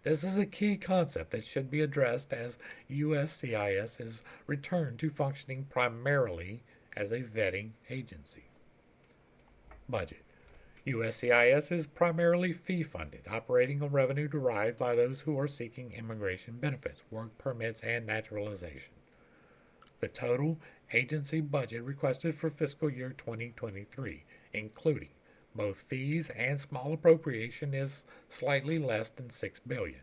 This is a key concept that should be addressed as USCIS is returned to functioning primarily as a vetting agency. Budget. USCIS is primarily fee-funded, operating on revenue derived by those who are seeking immigration benefits, work permits, and naturalization. The total agency budget requested for fiscal year 2023, including both fees and small appropriation, is slightly less than $6 billion.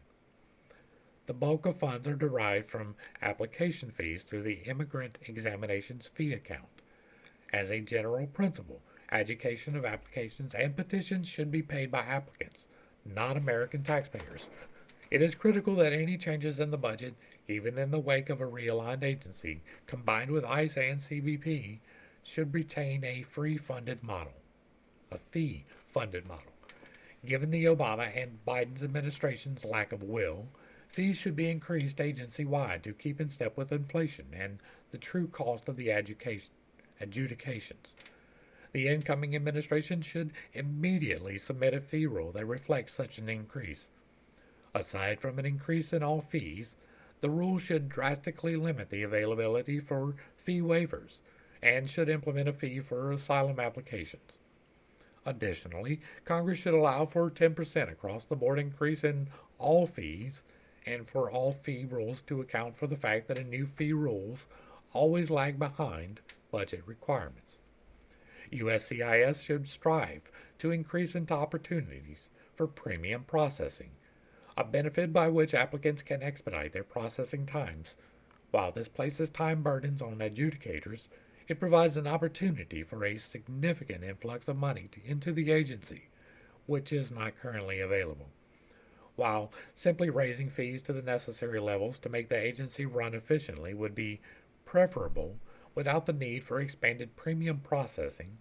The bulk of funds are derived from application fees through the Immigrant Examinations Fee Account. As a general principle, adjudication of applications and petitions should be paid by applicants, not American taxpayers. It is critical that any changes in the budget, even in the wake of a realigned agency, combined with ICE and CBP, should retain a fee-funded model. Given the Obama and Biden's administration's lack of will, fees should be increased agency-wide to keep in step with inflation and the true cost of the adjudications. The incoming administration should immediately submit a fee rule that reflects such an increase. Aside from an increase in all fees, the rule should drastically limit the availability for fee waivers and should implement a fee for asylum applications. Additionally, Congress should allow for 10% across-the-board increase in all fees and for all fee rules to account for the fact that new fee rules always lag behind budget requirements. USCIS should strive to increase into opportunities for premium processing, a benefit by which applicants can expedite their processing times. While this places time burdens on adjudicators, it provides an opportunity for a significant influx of money into the agency, which is not currently available. While simply raising fees to the necessary levels to make the agency run efficiently would be preferable without the need for expanded premium processing,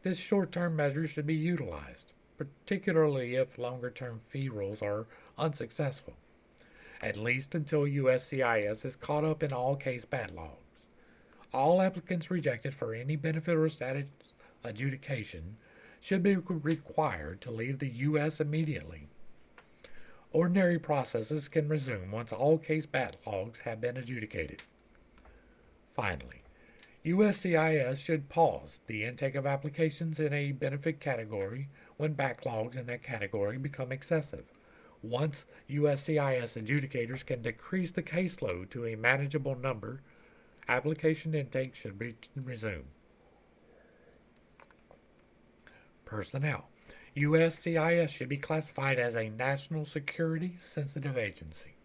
this short-term measure should be utilized, particularly if longer-term fee rules are unsuccessful, at least until USCIS is caught up in all case backlogs. All applicants rejected for any benefit or status adjudication should be required to leave the U.S. immediately. Ordinary processes can resume once all case backlogs have been adjudicated. Finally, USCIS should pause the intake of applications in a benefit category when backlogs in that category become excessive. Once USCIS adjudicators can decrease the caseload to a manageable number, application intake should be resumed. Personnel. USCIS should be classified as a national security sensitive agency,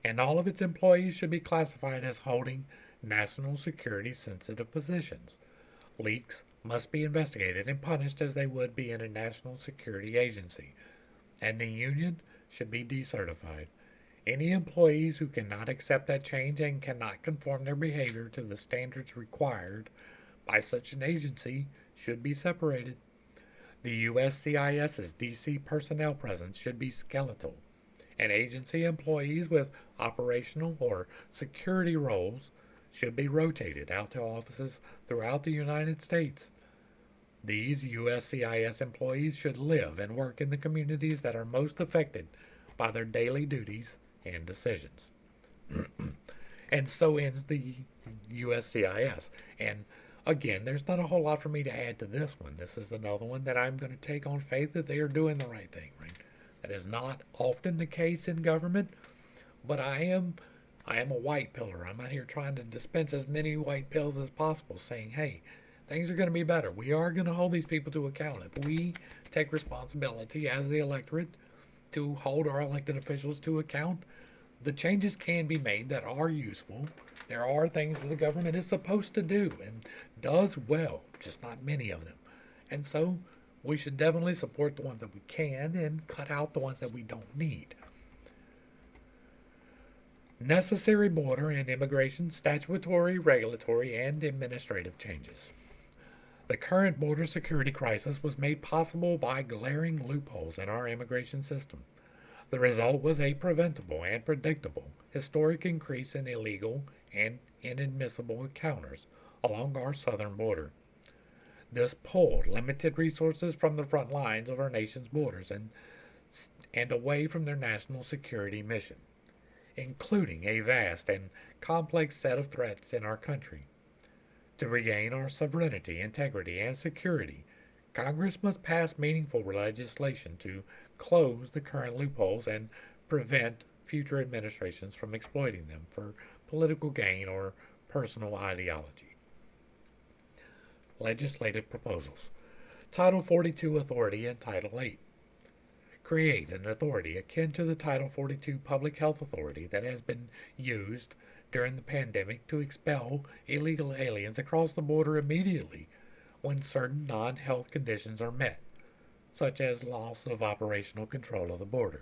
and all of its employees should be classified as holding national security sensitive positions. Leaks must be investigated and punished as they would be in a national security agency, and the union should be decertified. Any employees who cannot accept that change and cannot conform their behavior to the standards required by such an agency should be separated. The USCIS's DC personnel presence should be skeletal, and agency employees with operational or security roles should be rotated out to offices throughout the United States. These USCIS employees should live and work in the communities that are most affected by their daily duties and decisions. And so ends the USCIS. And again, there's not a whole lot for me to add to this one. This is another one that I'm going to take on faith that they are doing the right thing, right? That is not often the case in government, but I am a white pillar. I'm out here trying to dispense as many white pills as possible, saying, hey, things are going to be better. We are going to hold these people to account. If we take responsibility as the electorate to hold our elected officials to account, the changes can be made that are useful. There are things that the government is supposed to do and does well, just not many of them. And so we should definitely support the ones that we can and cut out the ones that we don't need. Necessary border and immigration, statutory, regulatory, and administrative changes. The current border security crisis was made possible by glaring loopholes in our immigration system. The result was a preventable and predictable historic increase in illegal and inadmissible encounters along our southern border. This pulled limited resources from the front lines of our nation's borders and away from their national security mission, including a vast and complex set of threats in our country. To regain our sovereignty, integrity, and security, Congress must pass meaningful legislation to close the current loopholes and prevent future administrations from exploiting them for political gain or personal ideology. Legislative proposals. Title 42 Authority and Title 8. Create an authority akin to the Title 42 Public Health Authority that has been used during the pandemic to expel illegal aliens across the border immediately when certain non-health conditions are met, such as loss of operational control of the border.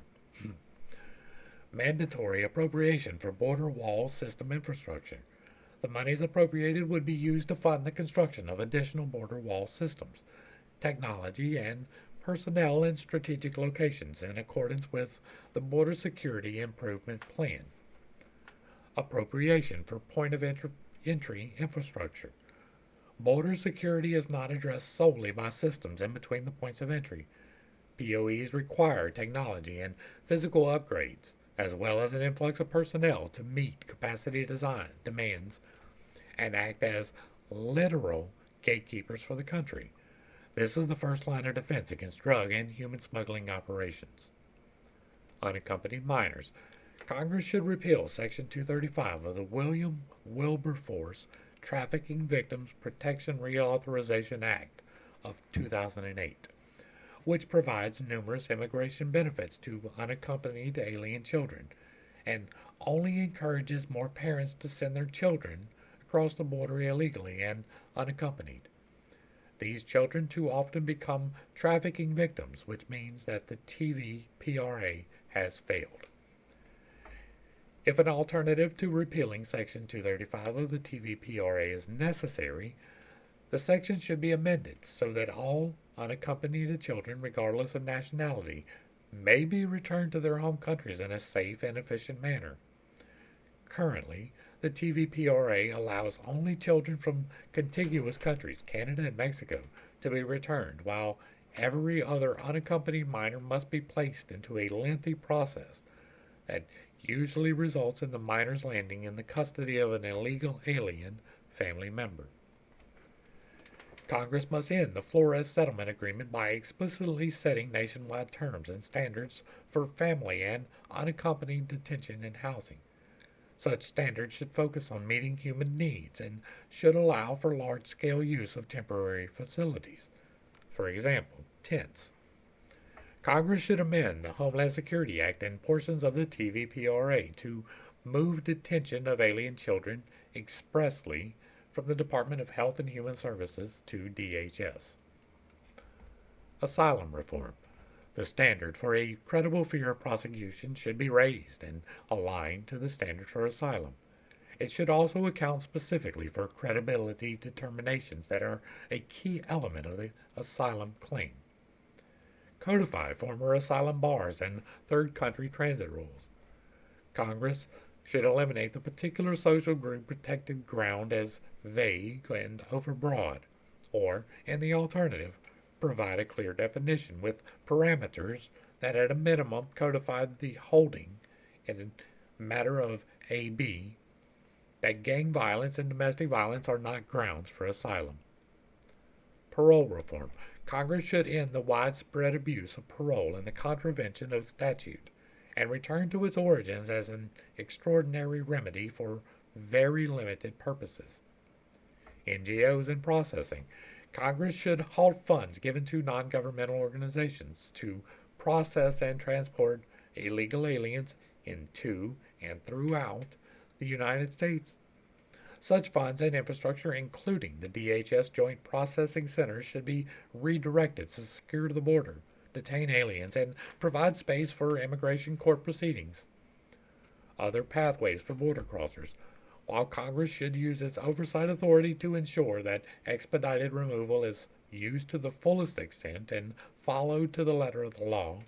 Mandatory appropriation for border wall system infrastructure. The monies appropriated would be used to fund the construction of additional border wall systems, technology, and personnel in strategic locations in accordance with the Border Security Improvement Plan. Appropriation for point of entry infrastructure. Border security is not addressed solely by systems in between the points of entry. POEs require technology and physical upgrades, as well as an influx of personnel to meet capacity design demands and act as literal gatekeepers for the country. This is the first line of defense against drug and human smuggling operations. Unaccompanied minors. Congress should repeal Section 235 of the William Wilberforce Trafficking Victims Protection Reauthorization Act of 2008, which provides numerous immigration benefits to unaccompanied alien children and only encourages more parents to send their children across the border illegally and unaccompanied. These children too often become trafficking victims, which means that the TVPRA has failed. If an alternative to repealing Section 235 of the TVPRA is necessary, the section should be amended so that all unaccompanied children, regardless of nationality, may be returned to their home countries in a safe and efficient manner. Currently, the TVPRA allows only children from contiguous countries, Canada and Mexico, to be returned, while every other unaccompanied minor must be placed into a lengthy process that usually results in the minor's landing in the custody of an illegal alien family member. Congress must end the Flores Settlement Agreement by explicitly setting nationwide terms and standards for family and unaccompanied detention and housing. Such standards should focus on meeting human needs and should allow for large-scale use of temporary facilities. For example, tents. Congress should amend the Homeland Security Act and portions of the TVPRA to move detention of alien children expressly from the Department of Health and Human Services to DHS. Asylum reform. The standard for a credible fear of prosecution should be raised and aligned to the standard for asylum. It should also account specifically for credibility determinations that are a key element of the asylum claim. Codify former asylum bars and third country transit rules. Congress should eliminate the particular social group protected ground as vague and overbroad, or, in the alternative, provide a clear definition with parameters that at a minimum codify the holding in a matter of AB that gang violence and domestic violence are not grounds for asylum. Parole reform. Congress should end the widespread abuse of parole and the contravention of statute and return to its origins as an extraordinary remedy for very limited purposes. NGOs and processing. Congress should halt funds given to non-governmental organizations to process and transport illegal aliens into and throughout the United States. Such funds and infrastructure, including the DHS Joint Processing Centers, should be redirected to secure the border, detain aliens, and provide space for immigration court proceedings. Other pathways for border crossers. While Congress should use its oversight authority to ensure that expedited removal is used to the fullest extent and followed to the letter of the law,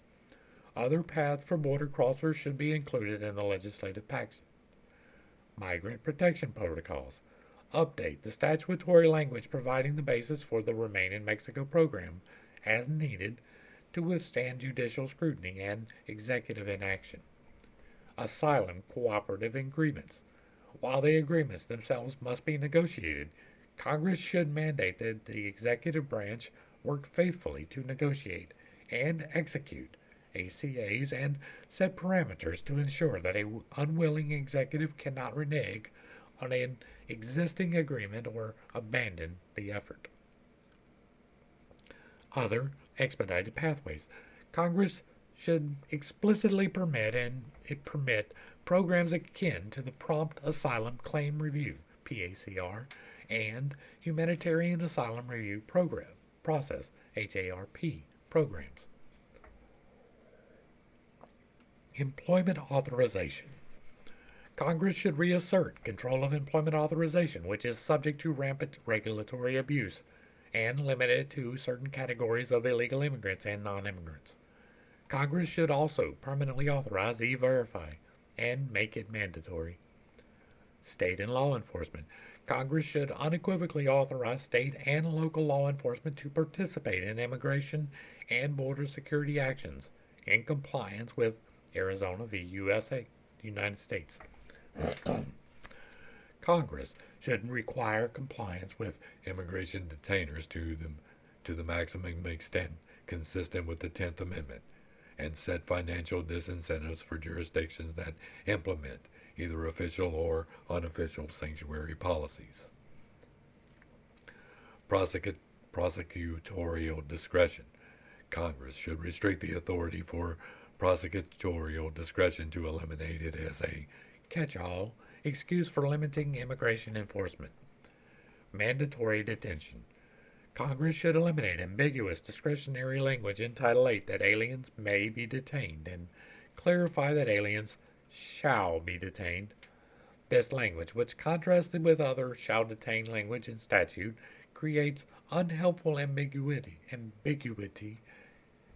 other paths for border crossers should be included in the legislative package. Migrant protection protocols. Update the statutory language providing the basis for the Remain in Mexico program as needed to withstand judicial scrutiny and executive inaction. Asylum cooperative agreements. While the agreements themselves must be negotiated, Congress should mandate that the executive branch work faithfully to negotiate and execute ACAs and set parameters to ensure that an unwilling executive cannot renege on an existing agreement or abandon the effort. Other expedited pathways. Congress should explicitly permit programs akin to the Prompt Asylum Claim Review (PACR) and Humanitarian Asylum Review Process (HARP) programs. Employment authorization. Congress should reassert control of employment authorization, which is subject to rampant regulatory abuse, and limit it to certain categories of illegal immigrants and non-immigrants. Congress should also permanently authorize E-Verify and make it mandatory. State and law enforcement. Congress should unequivocally authorize state and local law enforcement to participate in immigration and border security actions in compliance with Arizona v. USA, United States. Congress should require compliance with Immigration detainers to the maximum extent consistent with the 10th Amendment and set financial disincentives for jurisdictions that implement either official or unofficial sanctuary policies. Prosecutorial discretion. Congress should restrict the authority for prosecutorial discretion to eliminate it as a catch-all excuse for limiting immigration enforcement. Mandatory detention. Congress should eliminate ambiguous discretionary language in Title 8 that aliens may be detained and clarify that aliens shall be detained. This language, which contrasted with other shall detain language in statute, creates unhelpful ambiguity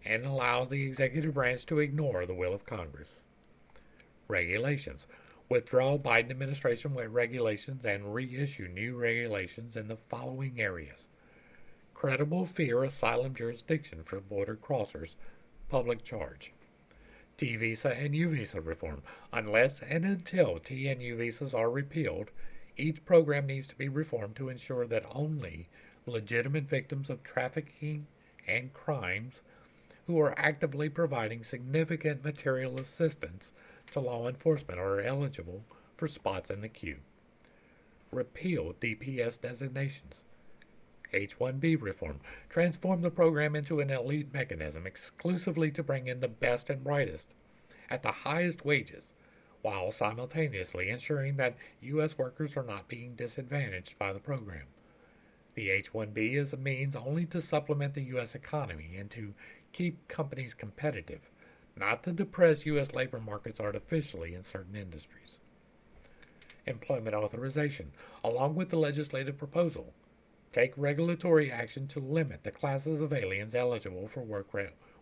and allows the executive branch to ignore the will of Congress. Regulations. Withdraw Biden administration regulations and reissue new regulations in the following areas. Credible fear asylum jurisdiction for border crossers, public charge. T visa and U visa reform. Unless and until T and U visas are repealed, each program needs to be reformed to ensure that only legitimate victims of trafficking and crimes who are actively providing significant material assistance to law enforcement are eligible for spots in the queue. Repeal DPS designations. H-1B reform. Transform the program into an elite mechanism exclusively to bring in the best and brightest at the highest wages, while simultaneously ensuring that U.S. workers are not being disadvantaged by the program. The H-1B is a means only to supplement the U.S. economy and to keep companies competitive, not to depress U.S. labor markets artificially in certain industries. Employment authorization, along with the legislative proposal, take regulatory action to limit the classes of aliens eligible for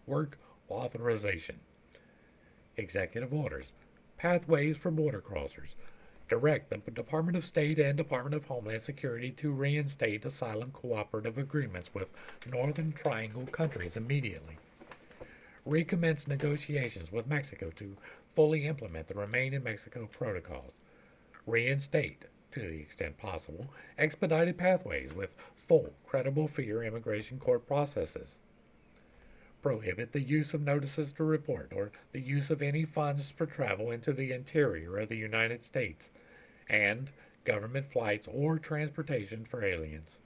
work authorization. Executive orders, pathways for border crossers, direct the Department of State and Department of Homeland Security to reinstate asylum cooperative agreements with Northern Triangle countries immediately. Recommence negotiations with Mexico to fully implement the Remain in Mexico protocols. Reinstate, to the extent possible, expedited pathways with full, credible fear immigration court processes. Prohibit the use of notices to report or the use of any funds for travel into the interior of the United States and government flights or transportation for aliens.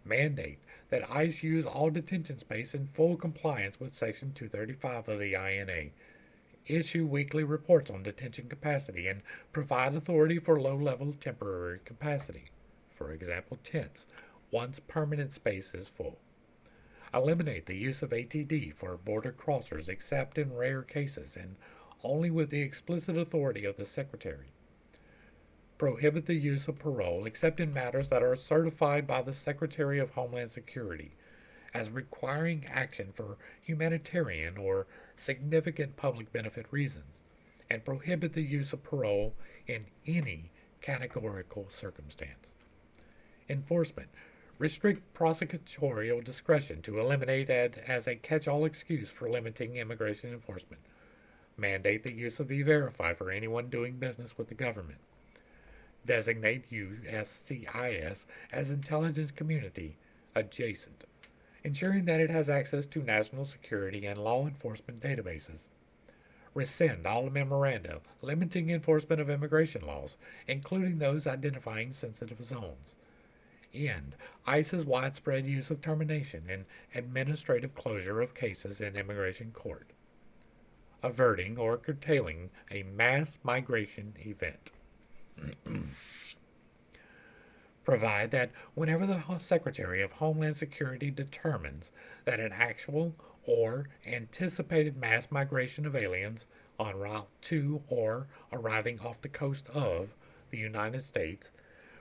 Mandate that ICE use all detention space in full compliance with Section 235 of the INA. Issue weekly reports on detention capacity and provide authority for low-level temporary capacity, for example tents, once permanent space is full. Eliminate the use of ATD for border crossers except in rare cases and only with the explicit authority of the Secretary. Prohibit the use of parole except in matters that are certified by the Secretary of Homeland Security as requiring action for humanitarian or significant public benefit reasons, and prohibit the use of parole in any categorical circumstance. Enforcement. Restrict prosecutorial discretion to eliminate it as a catch-all excuse for limiting immigration enforcement. Mandate the use of E-Verify for anyone doing business with the government. Designate USCIS as intelligence community adjacent, ensuring that it has access to national security and law enforcement databases. Rescind all memoranda limiting enforcement of immigration laws, including those identifying sensitive zones. End ICE's widespread use of termination and administrative closure of cases in immigration court. Averting or curtailing a mass migration event. Provide that whenever the Secretary of Homeland Security determines that an actual or anticipated mass migration of aliens en route to or arriving off the coast of the United States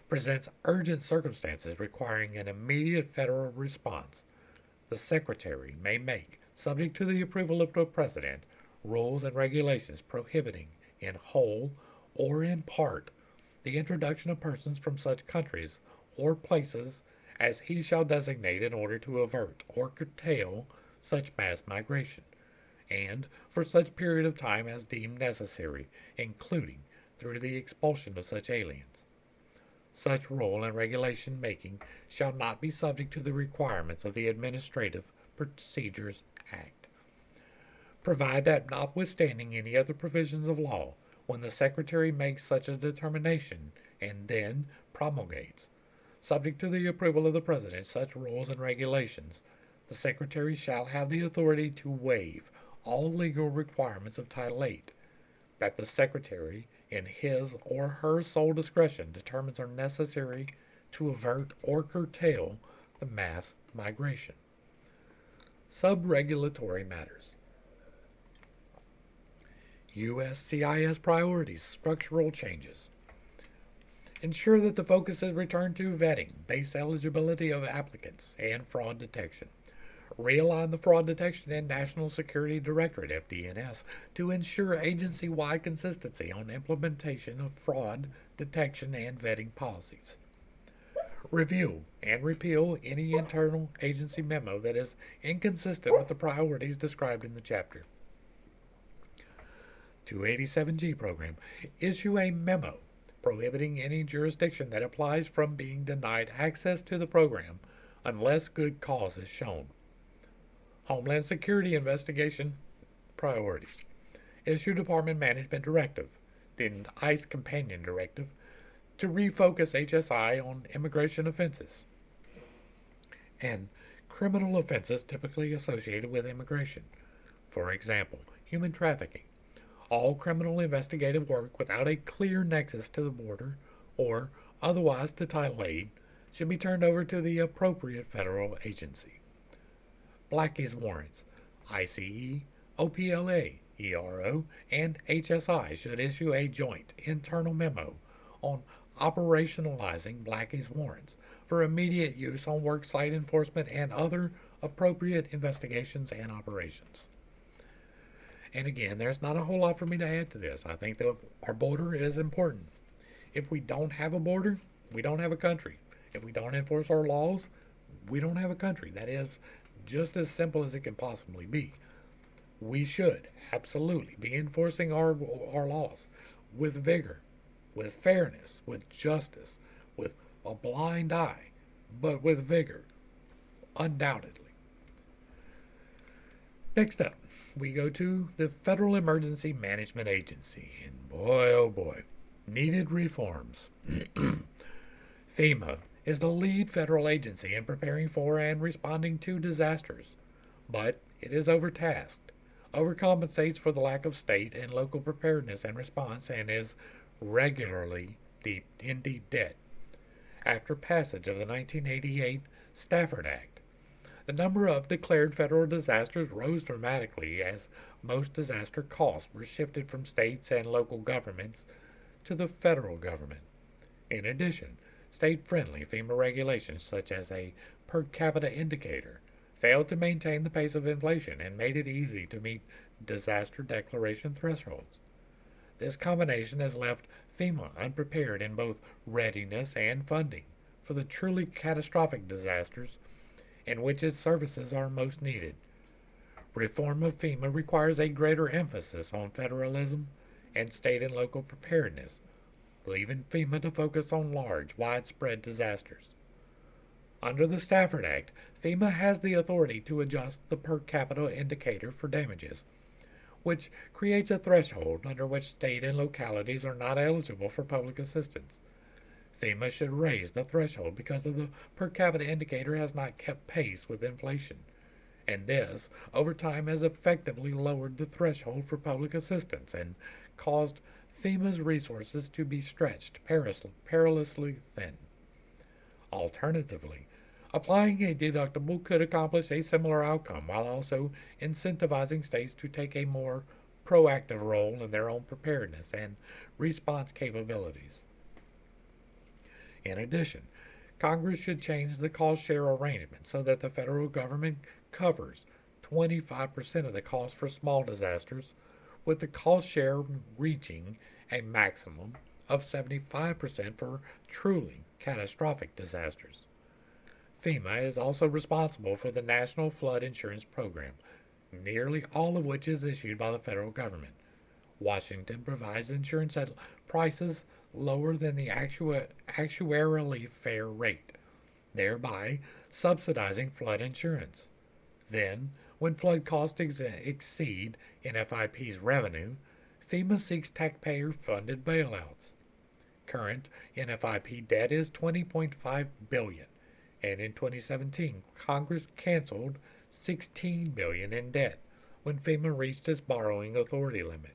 presents urgent circumstances requiring an immediate federal response, the Secretary may make, subject to the approval of the President, rules and regulations prohibiting, in whole or in part, the introduction of persons from such countries or places as he shall designate in order to avert or curtail such mass migration, and for such period of time as deemed necessary, including through the expulsion of such aliens. Such rule and regulation making shall not be subject to the requirements of the Administrative Procedures Act. Provide that notwithstanding any other provisions of law, when the Secretary makes such a determination and then promulgates, subject to the approval of the President, such rules and regulations, the Secretary shall have the authority to waive all legal requirements of Title VIII, that the Secretary, in his or her sole discretion, determines are necessary to avert or curtail the mass migration. Sub-regulatory matters. USCIS priorities, structural changes. Ensure that the focus is returned to vetting, base eligibility of applicants, and fraud detection. Realign the Fraud Detection and National Security Directorate, FDNS, to ensure agency-wide consistency on implementation of fraud detection and vetting policies. Review and repeal any internal agency memo that is inconsistent with the priorities described in the chapter. 287G program. Issue a memo prohibiting any jurisdiction that applies from being denied access to the program unless good cause is shown. Homeland Security investigation priorities. Issue Department Management Directive, the ICE Companion Directive, to refocus HSI on immigration offenses and criminal offenses typically associated with immigration. For example, human trafficking. All criminal investigative work without a clear nexus to the border or otherwise to title aid should be turned over to the appropriate federal agency. Blackie's warrants. ICE, OPLA, ERO, and HSI should issue a joint internal memo on operationalizing Blackie's warrants for immediate use on worksite enforcement and other appropriate investigations and operations. And again, there's not a whole lot for me to add to this. I think that our border is important. If we don't have a border, we don't have a country. If we don't enforce our laws, we don't have a country. That is just as simple as it can possibly be. We should absolutely be enforcing our laws with vigor, with fairness, with justice, with a blind eye, but with vigor, undoubtedly. Next up, we go to the Federal Emergency Management Agency. And boy, oh boy, needed reforms. FEMA is the lead federal agency in preparing for and responding to disasters, but it is overtasked, overcompensates for the lack of state and local preparedness and response, and is regularly in deep debt. After passage of the 1988 Stafford Act, the number of declared federal disasters rose dramatically as most disaster costs were shifted from states and local governments to the federal government. In addition, state-friendly FEMA regulations such as a per capita indicator failed to maintain the pace of inflation and made it easy to meet disaster declaration thresholds. This combination has left FEMA unprepared in both readiness and funding for the truly catastrophic disasters in which its services are most needed. Reform of FEMA requires a greater emphasis on federalism and state and local preparedness, leaving FEMA to focus on large, widespread disasters. Under the Stafford Act, FEMA has the authority to adjust the per capita indicator for damages, which creates a threshold under which state and localities are not eligible for public assistance. FEMA should raise the threshold because the per capita indicator has not kept pace with inflation, and this, over time, has effectively lowered the threshold for public assistance and caused FEMA's resources to be stretched perilously thin. Alternatively, applying a deductible could accomplish a similar outcome while also incentivizing states to take a more proactive role in their own preparedness and response capabilities. In addition, Congress should change the cost share arrangement so that the federal government covers 25% of the cost for small disasters, with the cost share reaching a maximum of 75% for truly catastrophic disasters. FEMA is also responsible for the National Flood Insurance Program, nearly all of which is issued by the federal government. Washington provides insurance at prices lower than the actuarially fair rate, thereby subsidizing flood insurance. Then, when flood costs exceed NFIP's revenue, FEMA seeks taxpayer-funded bailouts. Current NFIP debt is $20.5 billion, and in 2017, Congress canceled $16 billion in debt when FEMA reached its borrowing authority limit.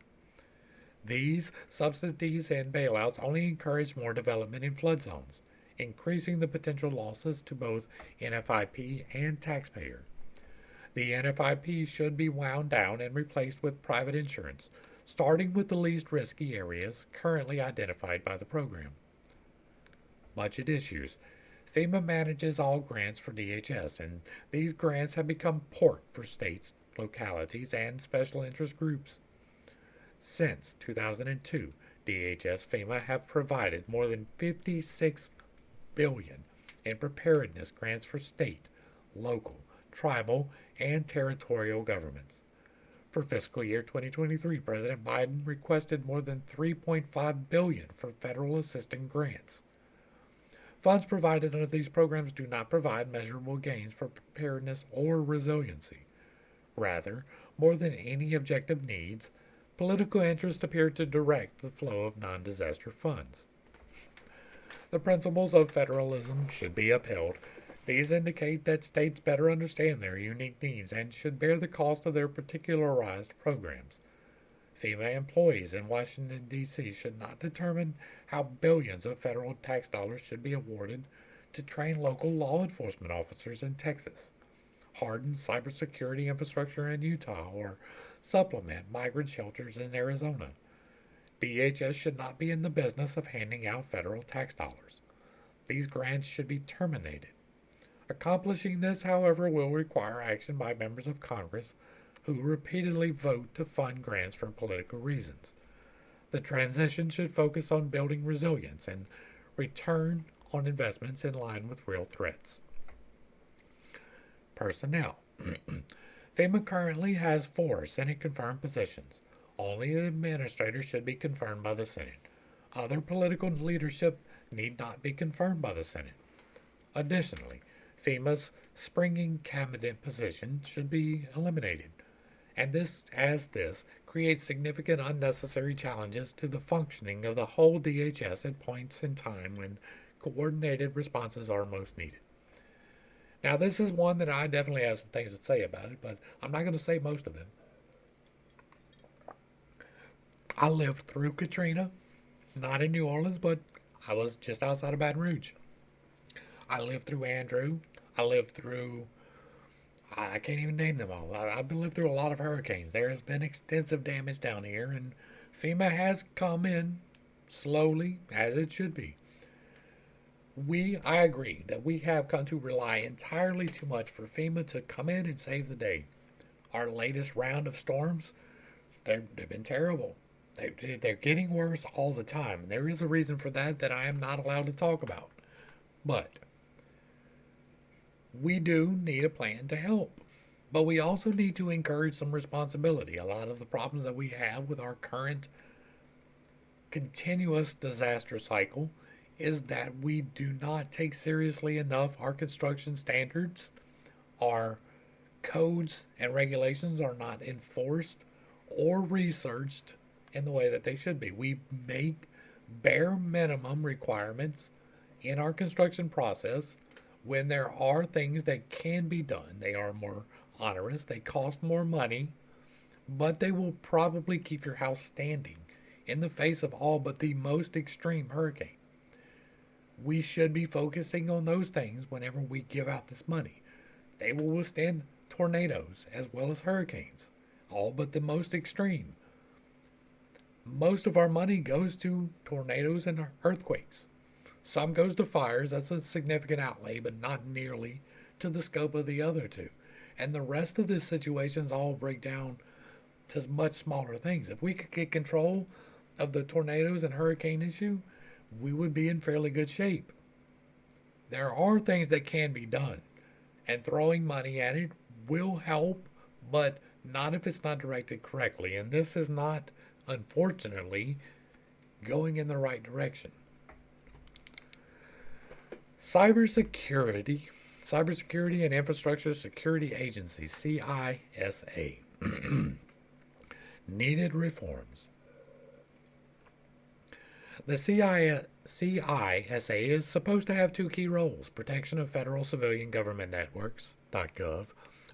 These subsidies and bailouts only encourage more development in flood zones, increasing the potential losses to both NFIP and taxpayer. The NFIP should be wound down and replaced with private insurance, starting with the least risky areas currently identified by the program. Budget issues. FEMA manages all grants for DHS, and these grants have become pork for states, localities, and special interest groups. Since 2002, DHS FEMA have provided more than $56 billion in preparedness grants for state, local, tribal, and territorial governments. For fiscal year 2023, President Biden requested more than $3.5 billion for federal assistance grants. Funds provided under these programs do not provide measurable gains for preparedness or resiliency. Rather, more than any objective needs, political interests appear to direct the flow of non disaster funds. The principles of federalism should be upheld. These indicate that states better understand their unique needs and should bear the cost of their particularized programs. FEMA employees in Washington, D.C. should not determine how billions of federal tax dollars should be awarded to train local law enforcement officers in Texas, harden cybersecurity infrastructure in Utah, or supplement migrant shelters in Arizona. DHS should not be in the business of handing out federal tax dollars. These grants should be terminated. Accomplishing this, however, will require action by members of Congress who repeatedly vote to fund grants for political reasons. The transition should focus on building resilience and return on investments in line with real threats. Personnel. FEMA currently has 4 Senate-confirmed positions. Only the administrator should be confirmed by the Senate. Other political leadership need not be confirmed by the Senate. Additionally, FEMA's springing cabinet position should be eliminated, and this creates significant unnecessary challenges to the functioning of the whole DHS at points in time when coordinated responses are most needed. Now, this is one that I definitely have some things to say about it, but I'm not going to say most of them. I lived through Katrina, not in New Orleans, but I was just outside of Baton Rouge. I lived through Andrew. I lived through, I can't even name them all. I've lived through a lot of hurricanes. There has been extensive damage down here, and FEMA has come in slowly, as it should be. I agree that we have come to rely entirely too much for FEMA to come in and save the day. Our latest round of storms, they've been terrible. They're getting worse all the time. There is a reason for that I am not allowed to talk about. But we do need a plan to help. But we also need to encourage some responsibility. A lot of the problems that we have with our current continuous disaster cycle is that we do not take seriously enough our construction standards. Our codes and regulations are not enforced or researched in the way that they should be. We make bare minimum requirements in our construction process when there are things that can be done. They are more onerous, they cost more money, but they will probably keep your house standing in the face of all but the most extreme hurricane. We should be focusing on those things whenever we give out this money. They will withstand tornadoes as well as hurricanes, all but the most extreme. Most of our money goes to tornadoes and earthquakes. Some goes to fires. That's a significant outlay, but not nearly to the scope of the other two. And the rest of the situations all break down to much smaller things. If we could get control of the tornadoes and hurricane issue, we would be in fairly good shape. There are things that can be done, and throwing money at it will help, but not if it's not directed correctly. And this is not, unfortunately, going in the right direction. Cybersecurity and Infrastructure Security Agency, CISA, needed reforms. The CISA is supposed to have 2 key roles: protection of federal civilian government networks, .gov,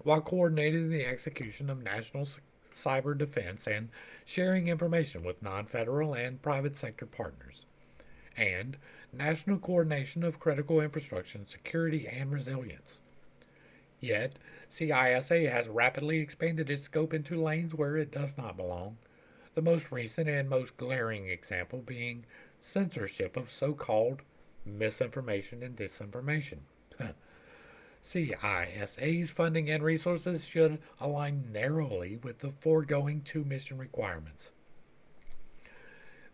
while coordinating the execution of national cyber defense and sharing information with non-federal and private sector partners, and national coordination of critical infrastructure security and resilience. Yet, CISA has rapidly expanded its scope into lanes where it does not belong, the most recent and most glaring example being censorship of so-called misinformation and disinformation. CISA's funding and resources should align narrowly with the foregoing 2 mission requirements.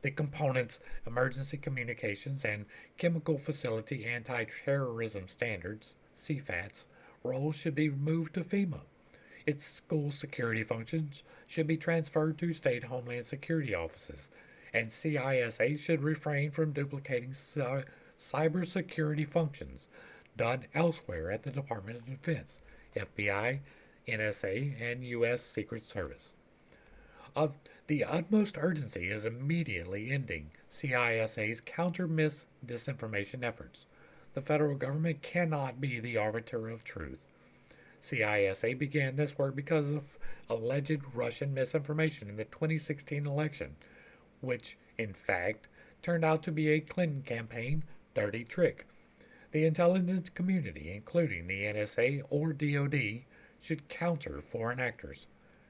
The components Emergency Communications and Chemical Facility Anti-Terrorism Standards, CFATS, roles should be moved to FEMA. Its school security functions should be transferred to state Homeland Security offices, and CISA should refrain from duplicating cybersecurity functions done elsewhere at the Department of Defense, FBI, NSA, and U.S. Secret Service. Of the utmost urgency is immediately ending CISA's disinformation efforts. The federal government cannot be the arbiter of truth. CISA began this work because of alleged Russian misinformation in the 2016 election, which, in fact, turned out to be a Clinton campaign dirty trick. The intelligence community, including the NSA or DoD, should counter foreign actors.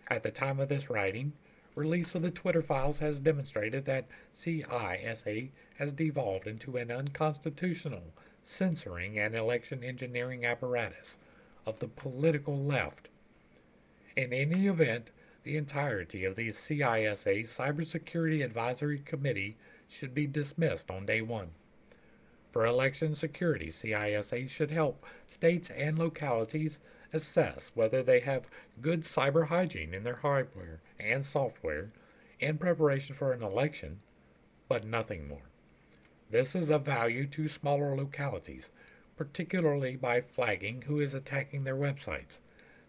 At the time of this writing, release of the Twitter files has demonstrated that CISA has devolved into an unconstitutional censoring and election engineering apparatus of the political left. In any event, the entirety of the CISA Cybersecurity Advisory Committee should be dismissed on day one. For election security, CISA should help states and localities assess whether they have good cyber hygiene in their hardware and software in preparation for an election, but nothing more. This is of value to smaller localities, particularly by flagging who is attacking their websites.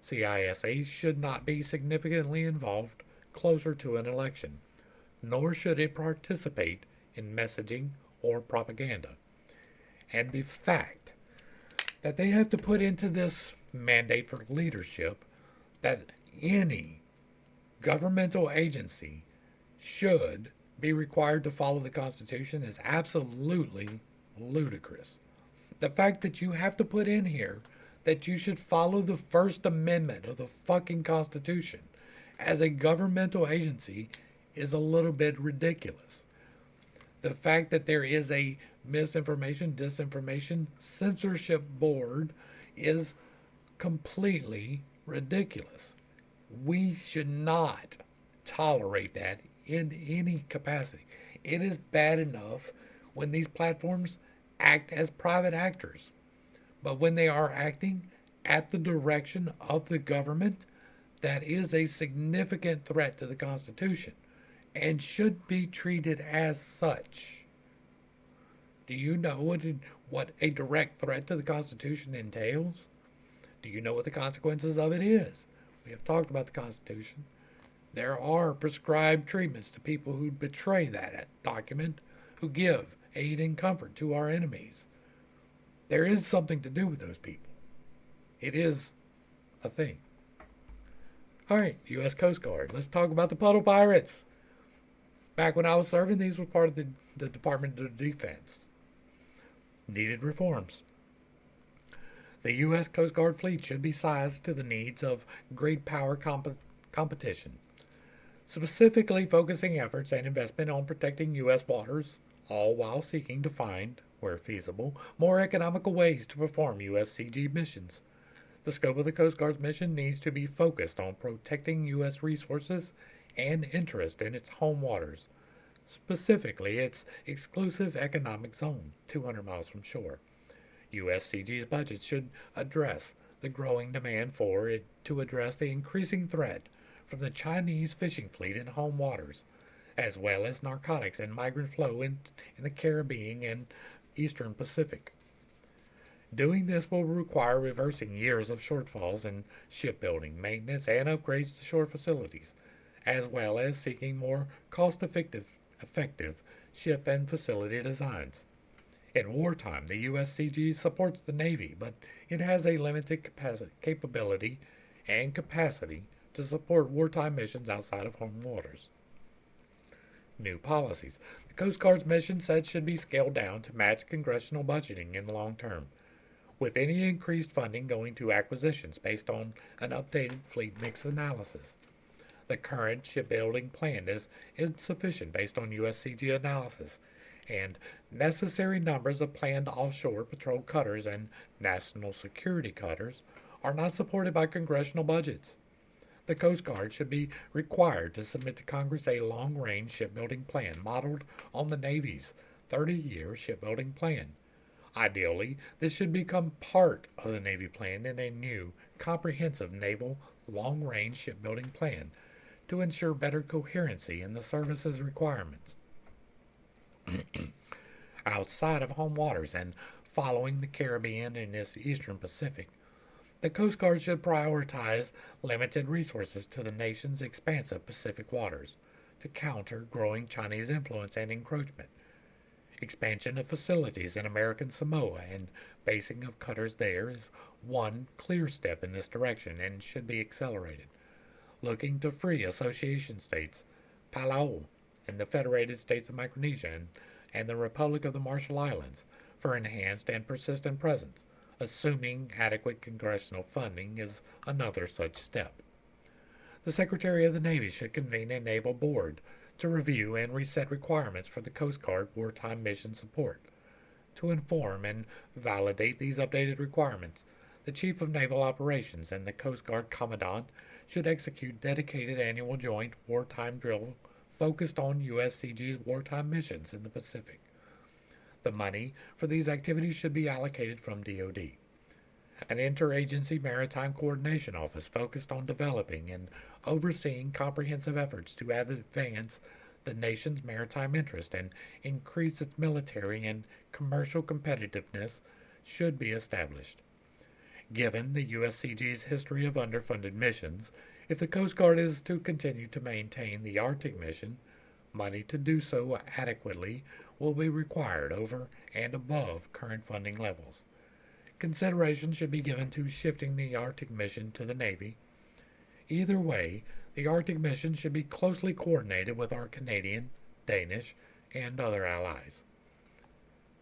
CISA should not be significantly involved closer to an election, nor should it participate in messaging or propaganda. And the fact that they have to put into this mandate for leadership that any governmental agency should be required to follow the Constitution is absolutely ludicrous. The fact that you have to put in here that you should follow the First Amendment of the fucking Constitution as a governmental agency is a little bit ridiculous. The fact that there is a misinformation, disinformation, censorship board is completely ridiculous. We should not tolerate that in any capacity. It is bad enough when these platforms act as private actors. But when they are acting at the direction of the government, that is a significant threat to the Constitution and should be treated as such. Do you know what a direct threat to the Constitution entails? Do you know what the consequences of it is? We have talked about the Constitution. There are prescribed treatments to people who betray that document, who give aid and comfort to our enemies. There is something to do with those people. It is a thing. All right, U.S. Coast Guard. Let's talk about the Puddle Pirates. Back when I was serving, these were part of the Department of Defense. Needed reforms. The U.S. Coast Guard fleet should be sized to the needs of great power competition, specifically focusing efforts and investment on protecting U.S. waters, all while seeking to find, where feasible, more economical ways to perform USCG missions. The scope of the Coast Guard's mission needs to be focused on protecting U.S. resources and interest in its home waters, specifically its exclusive economic zone, 200 miles from shore. USCG's budget should address the growing demand for it to address the increasing threat from the Chinese fishing fleet in home waters, as well as narcotics and migrant flow in the Caribbean and Eastern Pacific. Doing this will require reversing years of shortfalls in shipbuilding, maintenance, and upgrades to shore facilities, as well as seeking more cost-effective ship and facility designs. In wartime, the USCG supports the Navy, but it has a limited capability and capacity to support wartime missions outside of home waters. New policies. The Coast Guard's mission sets should be scaled down to match congressional budgeting in the long term, with any increased funding going to acquisitions based on an updated fleet mix analysis. The current shipbuilding plan is insufficient based on USCG analysis, and necessary numbers of planned offshore patrol cutters and national security cutters are not supported by congressional budgets. The Coast Guard should be required to submit to Congress a long-range shipbuilding plan modeled on the Navy's 30-year shipbuilding plan. Ideally, this should become part of the Navy plan in a new, comprehensive naval long-range shipbuilding plan to ensure better coherency in the service's requirements. outside of home waters and following the Caribbean and its eastern Pacific. The Coast Guard should prioritize limited resources to the nation's expansive Pacific waters to counter growing Chinese influence and encroachment. Expansion of facilities in American Samoa and basing of cutters there is one clear step in this direction and should be accelerated. Looking to free association states, Palau and the Federated States of Micronesia and the Republic of the Marshall Islands for enhanced and persistent presence, assuming adequate congressional funding is another such step. The Secretary of the Navy should convene a naval board to review and reset requirements for the Coast Guard wartime mission support. To inform and validate these updated requirements, the Chief of Naval Operations and the Coast Guard Commandant should execute dedicated annual joint wartime drill focused on USCG's wartime missions in the Pacific. The money for these activities should be allocated from DoD. An interagency maritime coordination office focused on developing and overseeing comprehensive efforts to advance the nation's maritime interest and increase its military and commercial competitiveness should be established. Given the USCG's history of underfunded missions, if the Coast Guard is to continue to maintain the Arctic mission, money to do so adequately will be required over and above current funding levels. Consideration should be given to shifting the Arctic mission to the Navy. Either way, the Arctic mission should be closely coordinated with our Canadian, Danish, and other allies.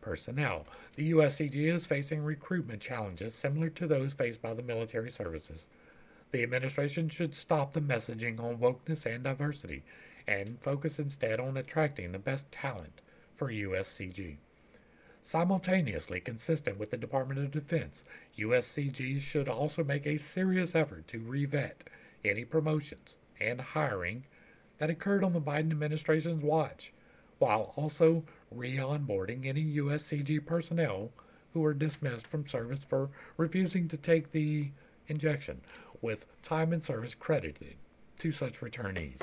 Personnel. The USCG is facing recruitment challenges similar to those faced by the military services. The administration should stop the messaging on wokeness and diversity and focus instead on attracting the best talent for USCG. Simultaneously, consistent with the Department of Defense, USCG should also make a serious effort to revet any promotions and hiring that occurred on the Biden administration's watch, while also re-onboarding any USCG personnel who were dismissed from service for refusing to take the injection, with time and service credited to such returnees.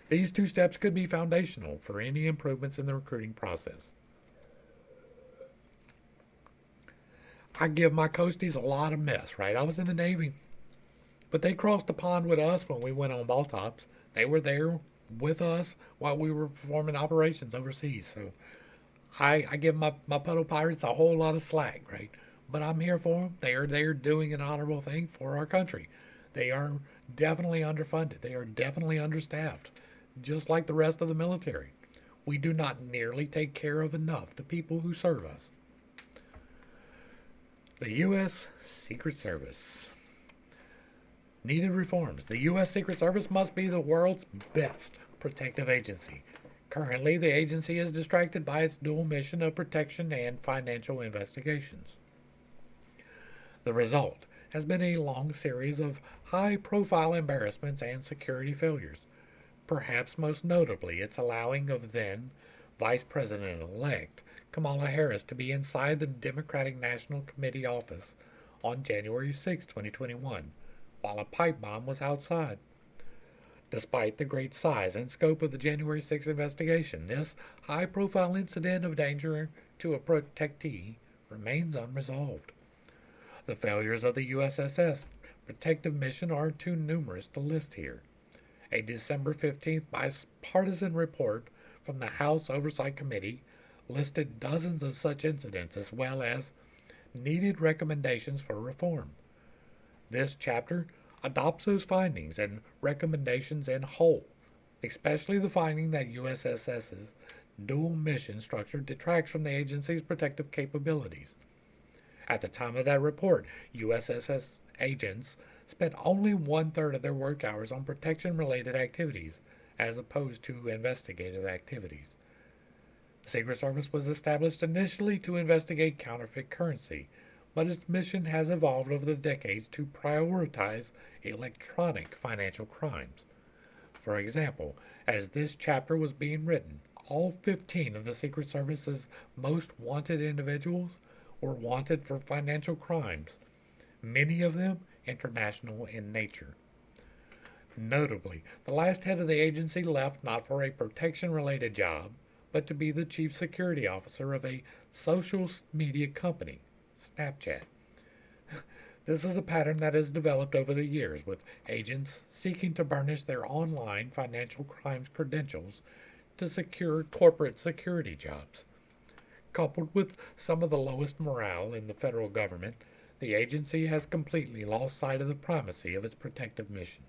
These two steps could be foundational for any improvements in the recruiting process. I give my coasties a lot of mess, right? I was in the Navy, but they crossed the pond with us when we went on ball tops. They were there with us while we were performing operations overseas. So I give my puddle pirates a whole lot of slack, right? But I'm here for them. They are there doing an honorable thing for our country. They are definitely underfunded. They are definitely understaffed, just like the rest of the military. We do not nearly take care of enough the people who serve us. The U.S. Secret Service. Needed reforms. The U.S. Secret Service must be the world's best protective agency. Currently, the agency is distracted by its dual mission of protection and financial investigations. The result has been a long series of high-profile embarrassments and security failures, perhaps most notably its allowing of then Vice President-elect Kamala Harris to be inside the Democratic National Committee office on January 6, 2021, while a pipe bomb was outside. Despite the great size and scope of the January 6 investigation, this high-profile incident of danger to a protectee remains unresolved. The failures of the USSS protective mission are too numerous to list here. A December 15th bipartisan report from the House Oversight Committee listed dozens of such incidents as well as needed recommendations for reform. This chapter adopts those findings and recommendations in whole, especially the finding that USSS's dual mission structure detracts from the agency's protective capabilities. At the time of that report, USSS agents spent only one-third of their work hours on protection-related activities as opposed to investigative activities. The Secret Service was established initially to investigate counterfeit currency, but its mission has evolved over the decades to prioritize electronic financial crimes. For example, as this chapter was being written, all 15 of the Secret Service's most wanted individuals were wanted for financial crimes, many of them international in nature. Notably, the last head of the agency left not for a protection-related job, but to be the chief security officer of a social media company, Snapchat. This is a pattern that has developed over the years, with agents seeking to burnish their online financial crimes credentials to secure corporate security jobs. Coupled with some of the lowest morale in the federal government, the agency has completely lost sight of the primacy of its protective mission.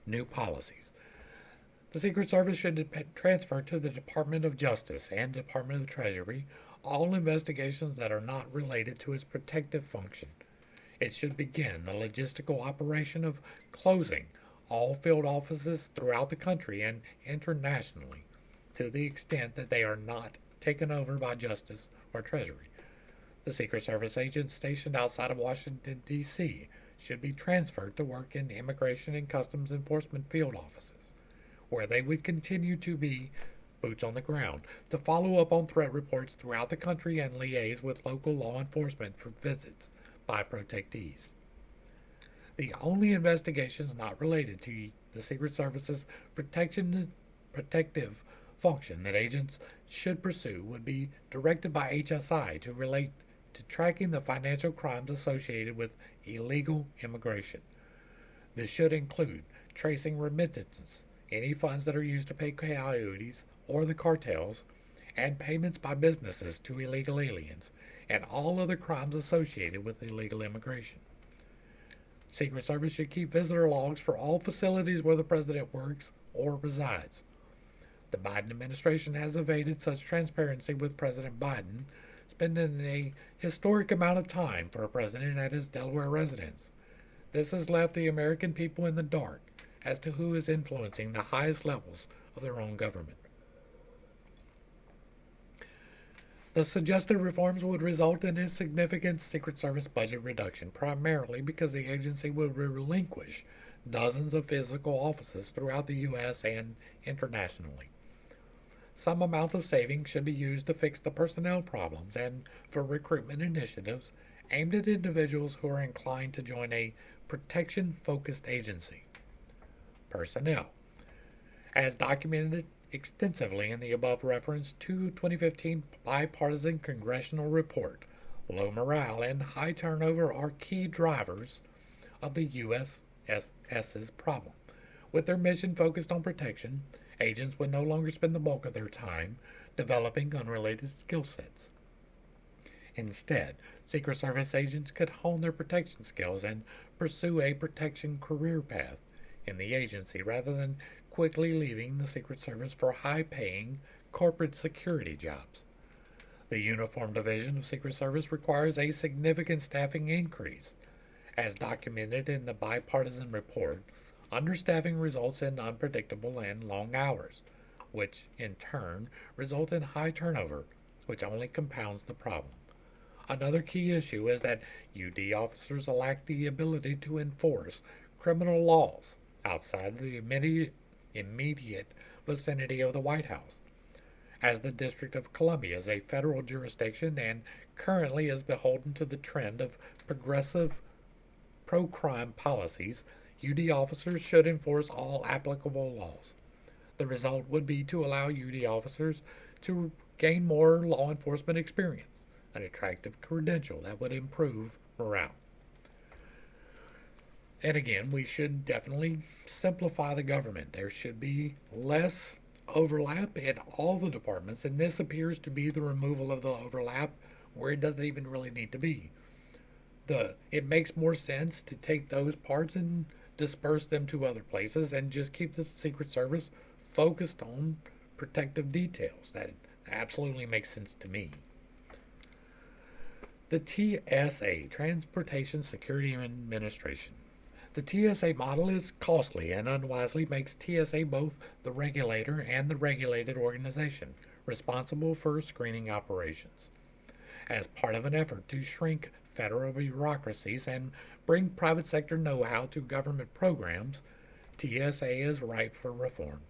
New policies. The Secret Service should transfer to the Department of Justice and Department of the Treasury all investigations that are not related to its protective function. It should begin the logistical operation of closing all field offices throughout the country and internationally, to the extent that they are not taken over by Justice or Treasury. The Secret Service agents stationed outside of Washington, D.C. should be transferred to work in Immigration and Customs Enforcement field offices, where they would continue to be boots on the ground to follow up on threat reports throughout the country and liaise with local law enforcement for visits by protectees. The only investigations not related to the Secret Service's protective function that agents should pursue would be directed by HSI to relate to tracking the financial crimes associated with illegal immigration. This should include tracing remittances, any funds that are used to pay coyotes or the cartels, and payments by businesses to illegal aliens, and all other crimes associated with illegal immigration. Secret Service should keep visitor logs for all facilities where the president works or resides. The Biden administration has evaded such transparency, with President Biden spending a historic amount of time for a president at his Delaware residence. This has left the American people in the dark as to who is influencing the highest levels of their own government. The suggested reforms would result in a significant Secret Service budget reduction, primarily because the agency would relinquish dozens of physical offices throughout the U.S. and internationally. Some amount of savings should be used to fix the personnel problems and for recruitment initiatives aimed at individuals who are inclined to join a protection-focused agency. Personnel. As documented extensively in the above referenced 2015 bipartisan congressional report, low morale and high turnover are key drivers of the USS's problem. With their mission focused on protection, agents would no longer spend the bulk of their time developing unrelated skill sets. Instead, Secret Service agents could hone their protection skills and pursue a protection career path in the agency rather than quickly leaving the Secret Service for high-paying corporate security jobs. The Uniform Division of Secret Service requires a significant staffing increase. As documented in the bipartisan report, understaffing results in unpredictable and long hours, which in turn result in high turnover, which only compounds the problem. Another key issue is that UD officers lack the ability to enforce criminal laws outside the immediate vicinity of the White House. As the District of Columbia is a federal jurisdiction and currently is beholden to the trend of progressive pro-crime policies, UD officers should enforce all applicable laws. The result would be to allow UD officers to gain more law enforcement experience, an attractive credential that would improve morale. And again, we should definitely simplify the government. There should be less overlap in all the departments, and this appears to be the removal of the overlap where it doesn't even really need to be. It makes more sense to take those parts and disperse them to other places and just keep the Secret Service focused on protective details. That absolutely makes sense to me. The TSA, Transportation Security Administration. The TSA model is costly and unwisely makes TSA both the regulator and the regulated organization responsible for screening operations. As part of an effort to shrink federal bureaucracies and bring private sector know-how to government programs, TSA is ripe for reform.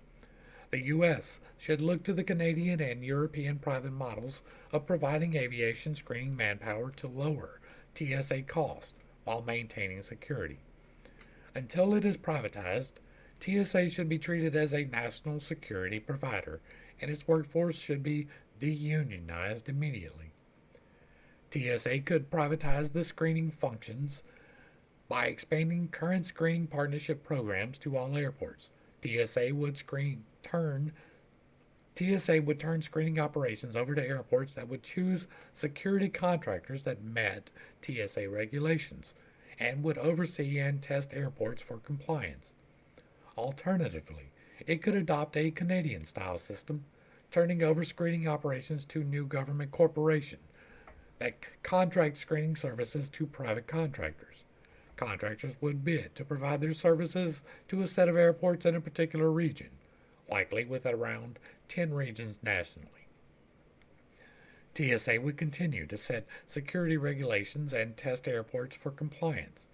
The U.S. should look to the Canadian and European private models of providing aviation screening manpower to lower TSA costs while maintaining security. Until it is privatized, TSA should be treated as a national security provider, and its workforce should be deunionized immediately. TSA could privatize the screening functions by expanding current screening partnership programs to all airports. TSA would turn screening operations over to airports that would choose security contractors that met TSA regulations and would oversee and test airports for compliance. Alternatively, it could adopt a Canadian style system, turning over screening operations to new government corporation that contracts screening services to private contractors. Contractors would bid to provide their services to a set of airports in a particular region, likely with around 10 regions nationally. TSA would continue to set security regulations and test airports for compliance,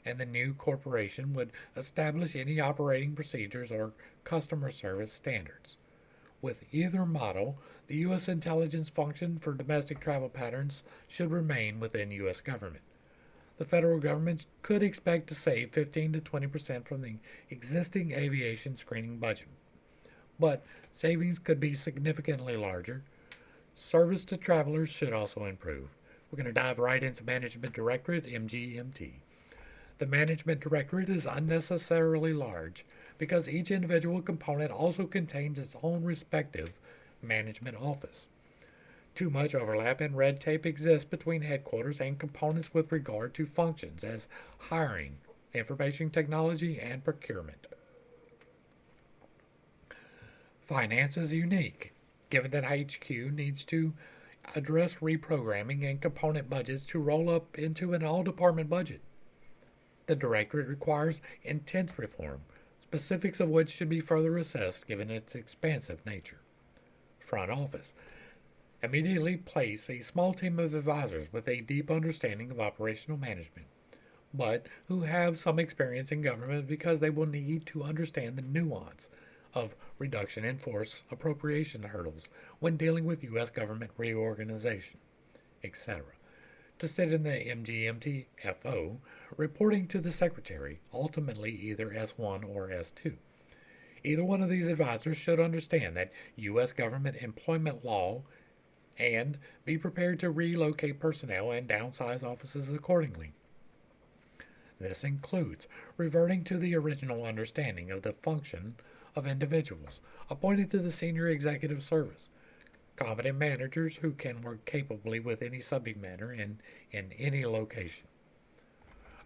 and the new corporation would establish any operating procedures or customer service standards. With either model, the U.S. intelligence function for domestic travel patterns should remain within U.S. government. The federal government could expect to save 15 to 20% from the existing aviation screening budget, but savings could be significantly larger. Service to travelers should also improve. We're going to dive right into Management Directorate, MGMT. The Management Directorate is unnecessarily large because each individual component also contains its own respective management office. Too much overlap and red tape exists between headquarters and components with regard to functions as hiring, information technology, and procurement. Finance is unique, given that HQ needs to address reprogramming and component budgets to roll up into an all-department budget. The Directorate requires intense reform, specifics of which should be further assessed given its expansive nature. Front Office. Immediately place a small team of advisors with a deep understanding of operational management, but who have some experience in government because they will need to understand the nuance of reduction in force appropriation hurdles when dealing with U.S. government reorganization, etc. To sit in the MGMT FO, reporting to the Secretary, ultimately either S1 or S2. Either one of these advisors should understand that U.S. government employment law and be prepared to relocate personnel and downsize offices accordingly. This includes reverting to the original understanding of the function of individuals appointed to the senior executive service, competent managers who can work capably with any subject matter in any location.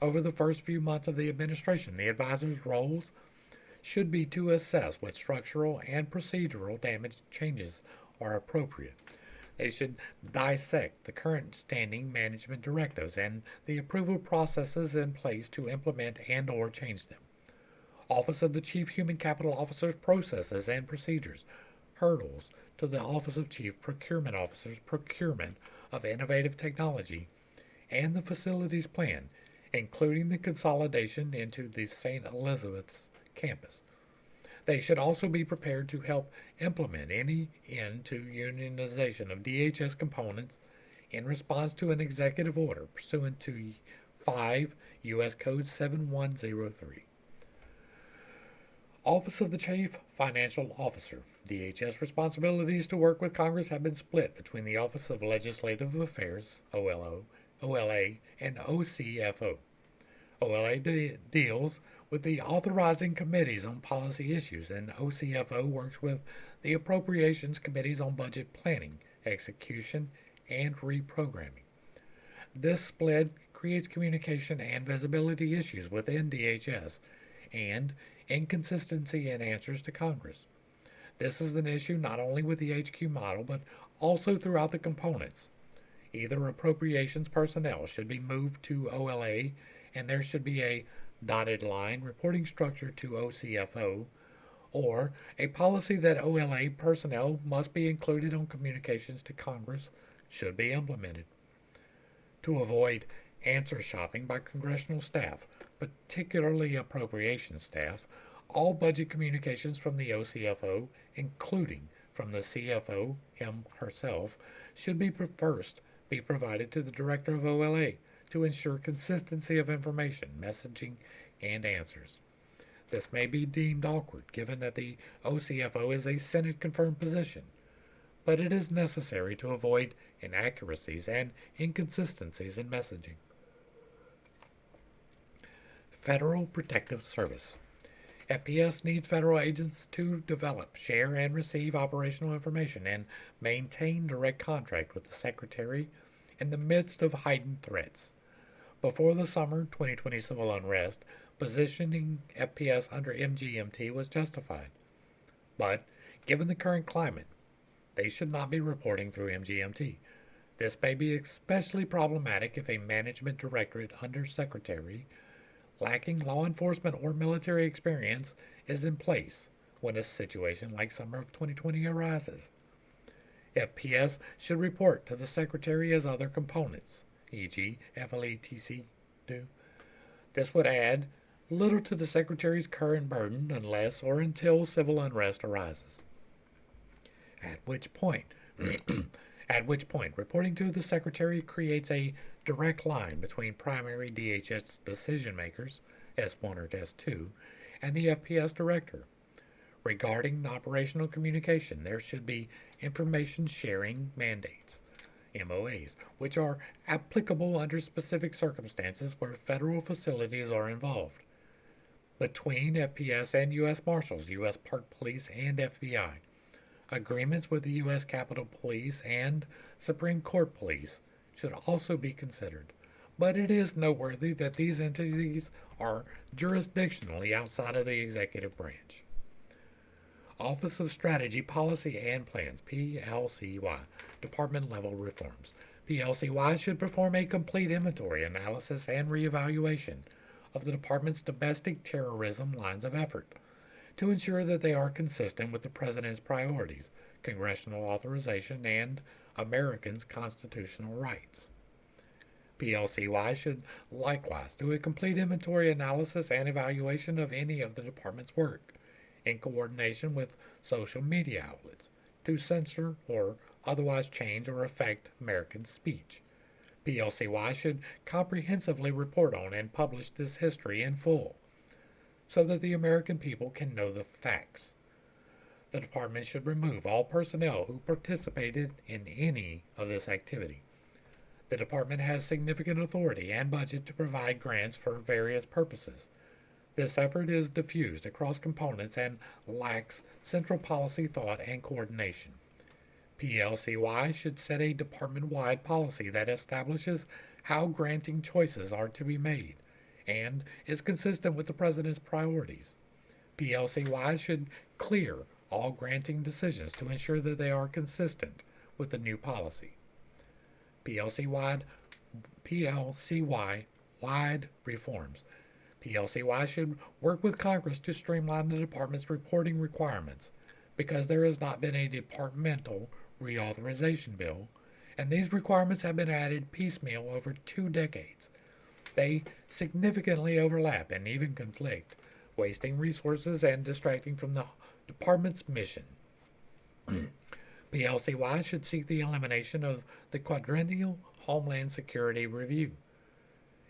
Over the first few months of the administration, the advisors' roles should be to assess what structural and procedural damage changes are appropriate. They should dissect the current standing management directives and the approval processes in place to implement and or change them. Office of the Chief Human Capital Officer's processes and procedures, hurdles to the Office of Chief Procurement Officer's procurement of innovative technology, and the facilities plan, including the consolidation into the St. Elizabeth's campus. They should also be prepared to help implement any end to unionization of DHS components in response to an executive order pursuant to 5 U.S. Code 7103. Office of the Chief Financial Officer. DHS responsibilities to work with Congress have been split between the Office of Legislative Affairs, OLA, and OCFO. OLA deals with the authorizing committees on policy issues, and OCFO works with the appropriations committees on budget planning, execution, and reprogramming. This split creates communication and visibility issues within DHS and inconsistency in answers to Congress. This is an issue not only with the HQ model, but also throughout the components. Either appropriations personnel should be moved to OLA, and there should be a dotted line reporting structure to OCFO, or a policy that OLA personnel must be included on communications to Congress should be implemented. To avoid answer shopping by congressional staff, particularly appropriations staff, all budget communications from the OCFO, including from the CFO herself, should be first be provided to the Director of OLA to ensure consistency of information, messaging, and answers. This may be deemed awkward given that the OCFO is a Senate-confirmed position, but it is necessary to avoid inaccuracies and inconsistencies in messaging. Federal Protective Service. FPS needs federal agents to develop, share, and receive operational information and maintain direct contact with the Secretary in the midst of heightened threats. Before the summer 2020 civil unrest, positioning FPS under MGMT was justified. But, given the current climate, they should not be reporting through MGMT. This may be especially problematic if a management directorate under Secretary lacking law enforcement or military experience is in place when a situation like summer of 2020 arises. FPS should report to the Secretary as other components, e.g. FLETC, do. This would add little to the Secretary's current burden unless or until civil unrest arises. At which point, reporting to the Secretary creates a direct line between primary DHS decision makers, S1 or S2, and the FPS Director. Regarding operational communication, there should be information sharing mandates, MOAs, which are applicable under specific circumstances where federal facilities are involved, between FPS and U.S. Marshals, U.S. Park Police, and FBI. Agreements with the U.S. Capitol Police and Supreme Court Police should also be considered, but it is noteworthy that these entities are jurisdictionally outside of the executive branch. Office of Strategy, Policy, and Plans, PLCY, Department Level Reforms. PLCY should perform a complete inventory, analysis, and reevaluation of the Department's domestic terrorism lines of effort to ensure that they are consistent with the President's priorities, congressional authorization, and Americans' constitutional rights. PLCY should likewise do a complete inventory analysis and evaluation of any of the Department's work, in coordination with social media outlets, to censor or otherwise change or affect American speech. PLCY should comprehensively report on and publish this history in full, so that the American people can know the facts. The Department should remove all personnel who participated in any of this activity. The Department has significant authority and budget to provide grants for various purposes. This effort is diffused across components and lacks central policy thought and coordination. PLCY should set a department-wide policy that establishes how granting choices are to be made and is consistent with the President's priorities. PLCY should clear all granting decisions to ensure that they are consistent with the new policy. PLCY-wide reforms. PLCY should work with Congress to streamline the Department's reporting requirements because there has not been a departmental reauthorization bill, and these requirements have been added piecemeal over 2 decades. They significantly overlap and even conflict, wasting resources and distracting from the Department's mission. PLCY should seek the elimination of the quadrennial Homeland Security Review.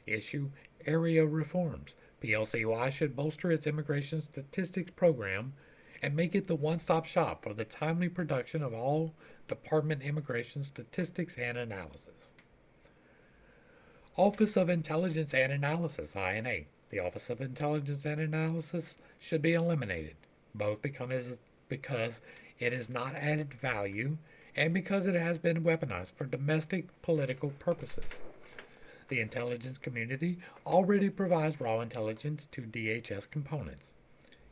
Issue area reforms. PLCY should bolster its immigration statistics program and make it the one-stop shop for the timely production of all Department immigration statistics and analysis. Office of Intelligence and Analysis, INA. The Office of Intelligence and Analysis should be eliminated, both because it is not added value and because it has been weaponized for domestic political purposes. The intelligence community already provides raw intelligence to DHS components.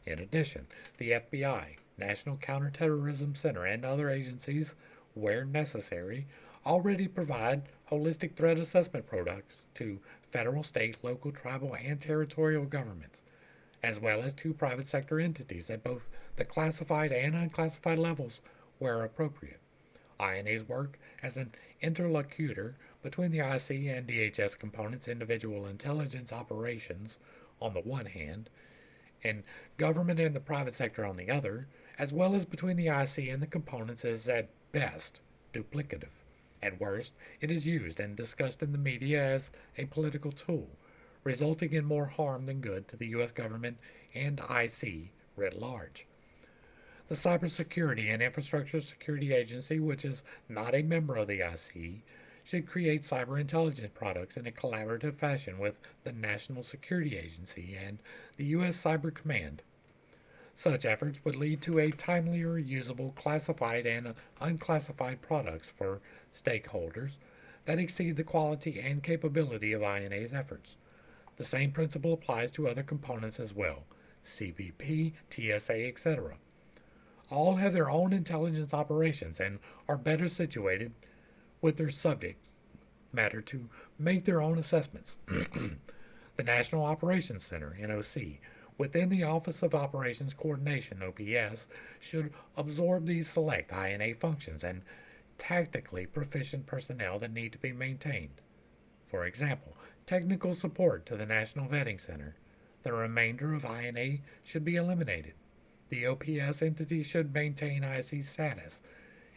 In addition, the FBI, National Counterterrorism Center, and other agencies, where necessary, already provide holistic threat assessment products to federal, state, local, tribal, and territorial governments, as well as to private sector entities at both the classified and unclassified levels where appropriate. INA's work as an interlocutor between the IC and DHS components' individual intelligence operations on the one hand, and government and the private sector on the other, as well as between the IC and the components, is at best duplicative. At worst, it is used and discussed in the media as a political tool, resulting in more harm than good to the U.S. government and IC writ large. The Cybersecurity and Infrastructure Security Agency, which is not a member of the IC, should create cyber intelligence products in a collaborative fashion with the National Security Agency and the U.S. Cyber Command. Such efforts would lead to a timelier, usable, classified and unclassified products for stakeholders that exceed the quality and capability of INA's efforts. The same principle applies to other components as well, CBP, TSA, etc. All have their own intelligence operations and are better situated with their subject matter to make their own assessments. The National Operations Center, NOC, within the Office of Operations Coordination, OPS, should absorb these select INA functions and tactically proficient personnel that need to be maintained. For example, technical support to the National Vetting Center. The remainder of INA should be eliminated. The OPS entity should maintain IC status,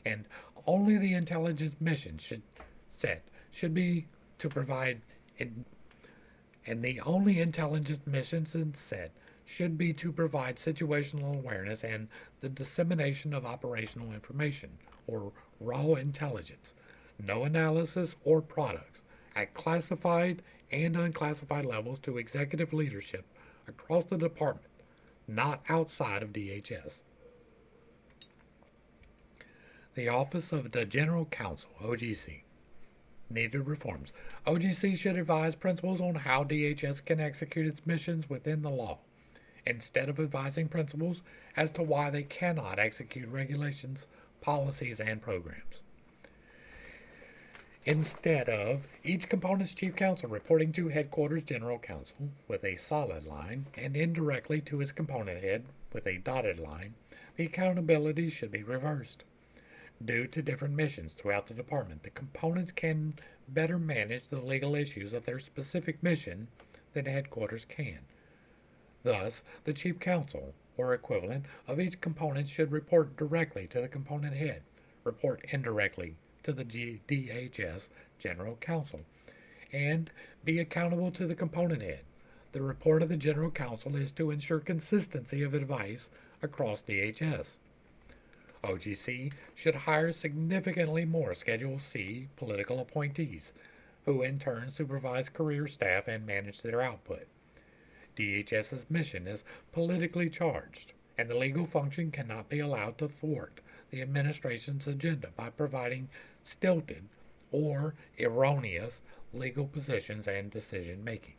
and only the intelligence mission should be to provide and the only intelligence missions set should be to provide situational awareness and the dissemination of operational information, or raw intelligence, no analysis or products, at classified and unclassified levels to executive leadership across the department, not outside of DHS. The Office of the General Counsel, OGC. Needed reforms. OGC should advise principals on how DHS can execute its missions within the law, instead of advising principals as to why they cannot execute regulations, policies, and programs. Instead of each component's chief counsel reporting to headquarters general counsel with a solid line and indirectly to his component head with a dotted line, the accountability should be reversed. Due to different missions throughout the department, the components can better manage the legal issues of their specific mission than headquarters can. Thus, the chief counsel, or equivalent, of each component should report directly to the component head, report indirectly to the DHS General Counsel, and be accountable to the component head. The report of the General Counsel is to ensure consistency of advice across DHS. OGC should hire significantly more Schedule C political appointees, who in turn supervise career staff and manage their output. DHS's mission is politically charged, and the legal function cannot be allowed to thwart the administration's agenda by providing stilted or erroneous legal positions and decision making.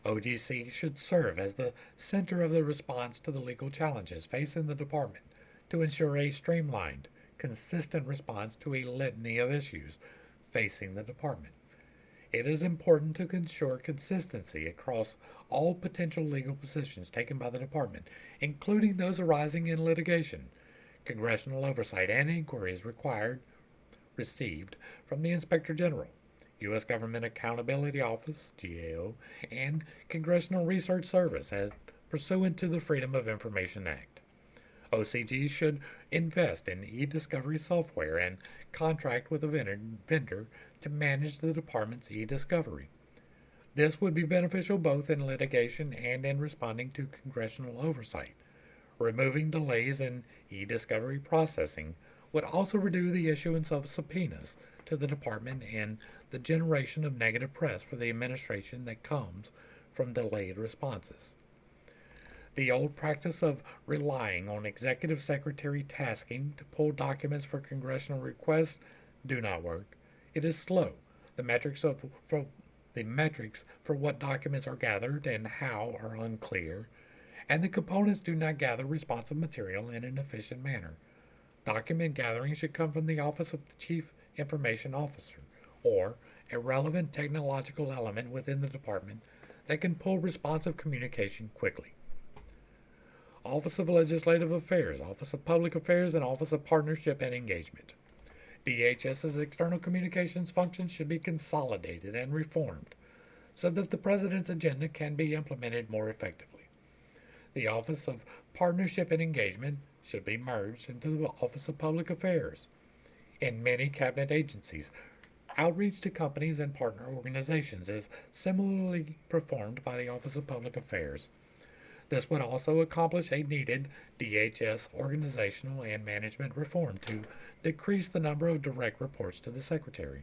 OGC should serve as the center of the response to the legal challenges facing the department to ensure a streamlined, consistent response to a litany of issues facing the department. It is important to ensure consistency across all potential legal positions taken by the department, including those arising in litigation. Congressional oversight and inquiries received from the Inspector General, U.S. Government Accountability Office, GAO, and Congressional Research Service as pursuant to the Freedom of Information Act. OCG should invest in e-discovery software and contract with a vendor to manage the department's e-discovery. This would be beneficial both in litigation and in responding to congressional oversight. Removing delays in e-discovery processing would also reduce the issuance of subpoenas to the department and the generation of negative press for the administration that comes from delayed responses. The old practice of relying on executive secretary tasking to pull documents for congressional requests do not work. It is slow. The metrics for what documents are gathered and how are unclear, and the components do not gather responsive material in an efficient manner. Document gathering should come from the Office of the Chief Information Officer, or a relevant technological element within the department that can pull responsive communication quickly. Office of Legislative Affairs, Office of Public Affairs, and Office of Partnership and Engagement. DHS's external communications functions should be consolidated and reformed so that the President's agenda can be implemented more effectively. The Office of Partnership and Engagement should be merged into the Office of Public Affairs. In many cabinet agencies, Outreach to companies and partner organizations is similarly performed by the Office of Public Affairs. This would also accomplish a needed DHS organizational and management reform to decrease the number of direct reports to the Secretary.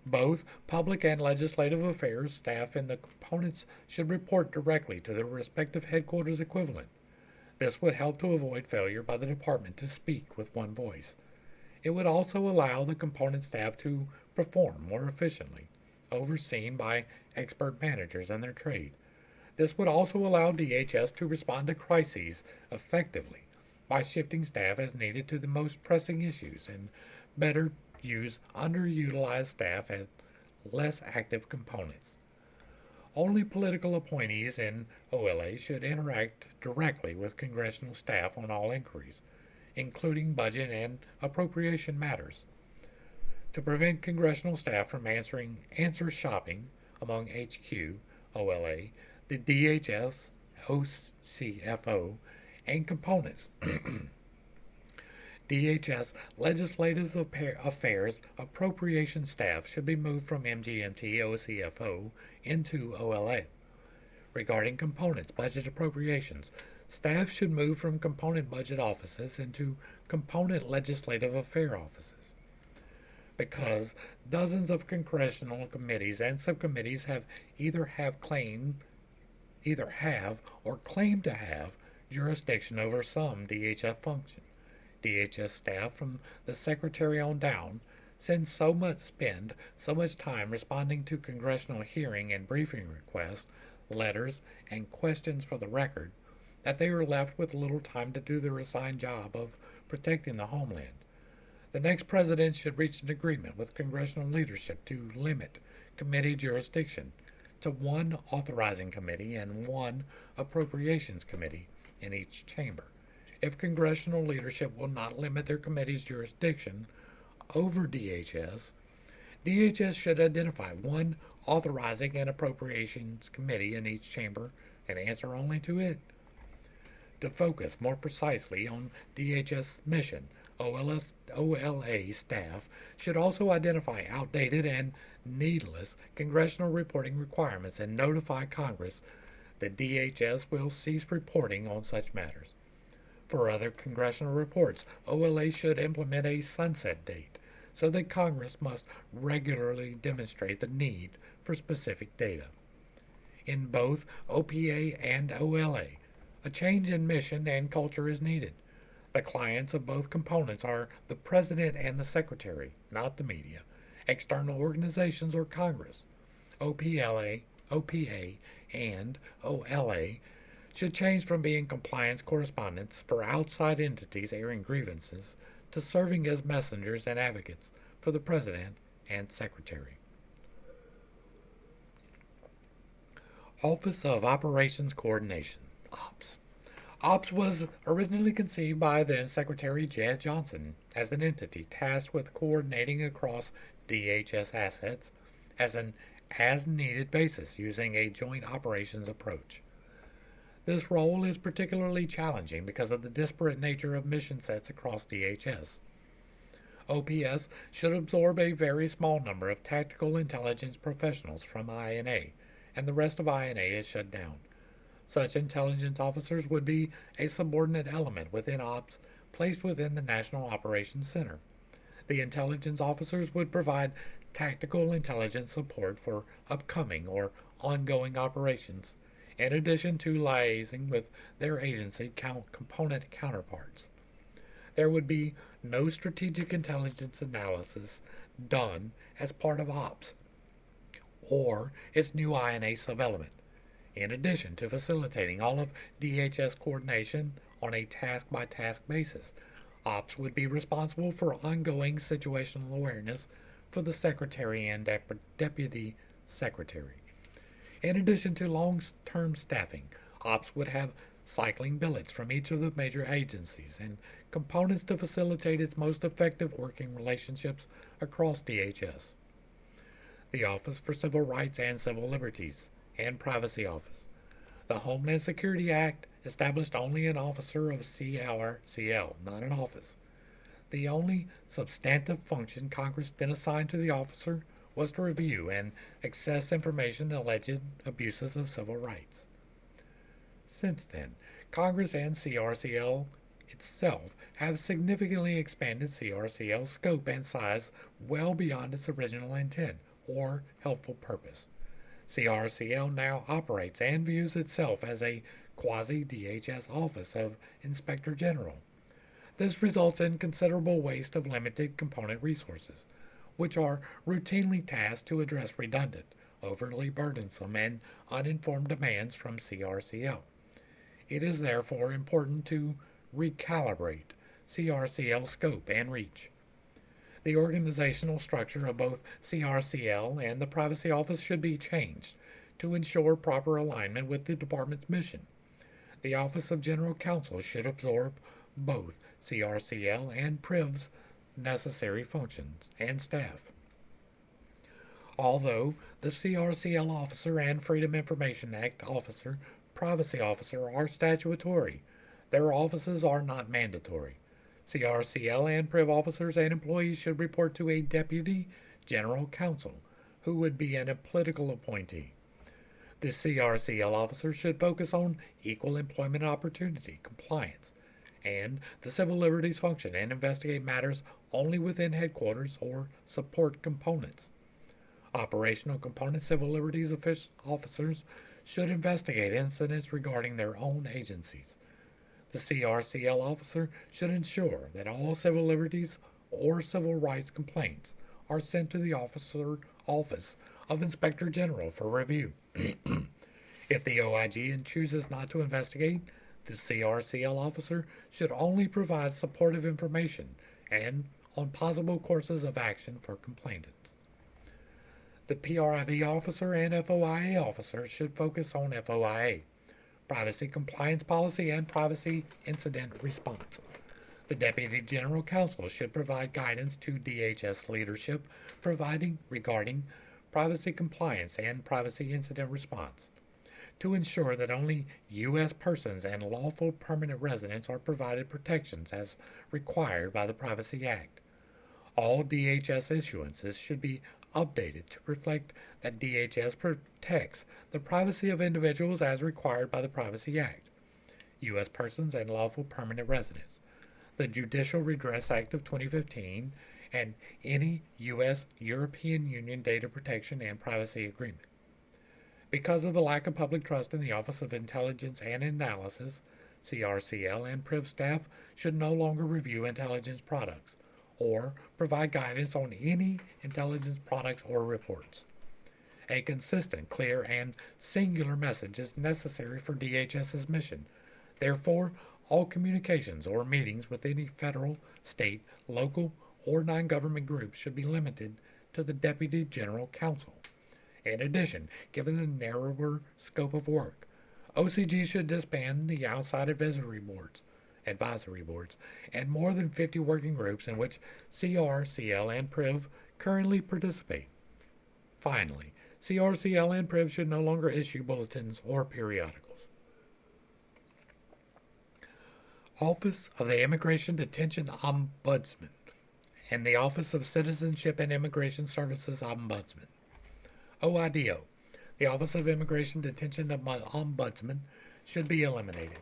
Both public and legislative affairs staff in the components should report directly to their respective headquarters equivalent. This would help to avoid failure by the department to speak with one voice. It would also allow the component staff to perform more efficiently, overseen by expert managers and their trade. This would also allow DHS to respond to crises effectively by shifting staff as needed to the most pressing issues and better use underutilized staff as less active components. Only political appointees in OLA should interact directly with congressional staff on all inquiries, including budget and appropriation matters. To prevent congressional staff from answer shopping among HQ, OLA, the DHS, OCFO, and components. DHS Legislative Affairs appropriation staff should be moved from MGMT OCFO into OLA. Regarding components budget appropriations, staff should move from component budget offices into component legislative affair offices. Because dozens of congressional committees and subcommittees either have or claim to have jurisdiction over some DHS function. DHS staff from the Secretary on down spend so much time responding to congressional hearing and briefing requests, letters, and questions for the record that they are left with little time to do their assigned job of protecting the homeland. The next president should reach an agreement with congressional leadership to limit committee jurisdiction to one authorizing committee and one appropriations committee in each chamber. If congressional leadership will not limit their committee's jurisdiction over DHS, DHS should identify one authorizing and appropriations committee in each chamber and answer only to it. To focus more precisely on DHS mission, OLA staff should also identify outdated and needless congressional reporting requirements and notify Congress that DHS will cease reporting on such matters. For other congressional reports, OLA should implement a sunset date so that Congress must regularly demonstrate the need for specific data. In both OPA and OLA, a change in mission and culture is needed. The clients of both components are the President and the Secretary, not the media, external organizations, or Congress. OPA, and OLA should change from being compliance correspondents for outside entities airing grievances to serving as messengers and advocates for the President and Secretary. Office of Operations Coordination, OPS. OPS was originally conceived by then Secretary Jed Johnson as an entity tasked with coordinating across DHS assets as an as-needed basis using a joint operations approach. This role is particularly challenging because of the disparate nature of mission sets across DHS. OPS should absorb a very small number of tactical intelligence professionals from INA, and the rest of INA is shut down. Such intelligence officers would be a subordinate element within OPS placed within the National Operations Center. The intelligence officers would provide tactical intelligence support for upcoming or ongoing operations, in addition to liaising with their agency component counterparts. There would be no strategic intelligence analysis done as part of OPS or its new INA subelement. In addition to facilitating all of DHS coordination on a task-by-task basis, OPS would be responsible for ongoing situational awareness for the Secretary and Deputy Secretary. In addition to long-term staffing, OPS would have cycling billets from each of the major agencies and components to facilitate its most effective working relationships across DHS. The Office for Civil Rights and Civil Liberties and Privacy Office. The Homeland Security Act established only an officer of CRCL, not an office. The only substantive function Congress then assigned to the officer was to review and access information on alleged abuses of civil rights. Since then, Congress and CRCL itself have significantly expanded CRCL's scope and size well beyond its original intent or helpful purpose. CRCL now operates and views itself as a quasi-DHS Office of Inspector General. This results in considerable waste of limited component resources, which are routinely tasked to address redundant, overly burdensome, and uninformed demands from CRCL. It is therefore important to recalibrate CRCL scope and reach. The organizational structure of both CRCL and the Privacy Office should be changed to ensure proper alignment with the department's mission. The Office of General Counsel should absorb both CRCL and PRIV's necessary functions and staff. Although the CRCL officer and Freedom Information Act officer, privacy officer are statutory, their offices are not mandatory. CRCL and PRIV officers and employees should report to a Deputy General Counsel, who would be a political appointee. The CRCL officer should focus on equal employment opportunity, compliance, and the civil liberties function and investigate matters only within headquarters or support components. Operational component civil liberties officers should investigate incidents regarding their own agencies. The CRCL officer should ensure that all civil liberties or civil rights complaints are sent to the Office of Inspector General for review. If the OIG chooses not to investigate, the CRCL officer should only provide supportive information and on possible courses of action for complainants. The PRIV officer and FOIA officer should focus on FOIA, privacy compliance policy, and privacy incident response. The Deputy General Counsel should provide guidance to DHS leadership regarding privacy compliance and privacy incident response to ensure that only U.S. persons and lawful permanent residents are provided protections as required by the Privacy Act. All DHS issuances should be updated to reflect that DHS protects the privacy of individuals as required by the Privacy Act, U.S. persons and lawful permanent residents, the Judicial Redress Act of 2015, and any U.S. European Union Data Protection and Privacy Agreement. Because of the lack of public trust in the Office of Intelligence and Analysis, CRCL and PRIV staff should no longer review intelligence products or provide guidance on any intelligence products or reports. A consistent, clear, and singular message is necessary for DHS's mission. Therefore, all communications or meetings with any federal, state, local, or non-government groups should be limited to the Deputy General Counsel. In addition, given the narrower scope of work, OCG should disband the outside advisory boards, and more than 50 working groups in which CRCL and PRIV currently participate. Finally, CRCL and PRIV should no longer issue bulletins or periodicals. Office of the Immigration Detention Ombudsman and the Office of Citizenship and Immigration Services Ombudsman. OIDO, the Office of Immigration Detention Ombudsman, should be eliminated.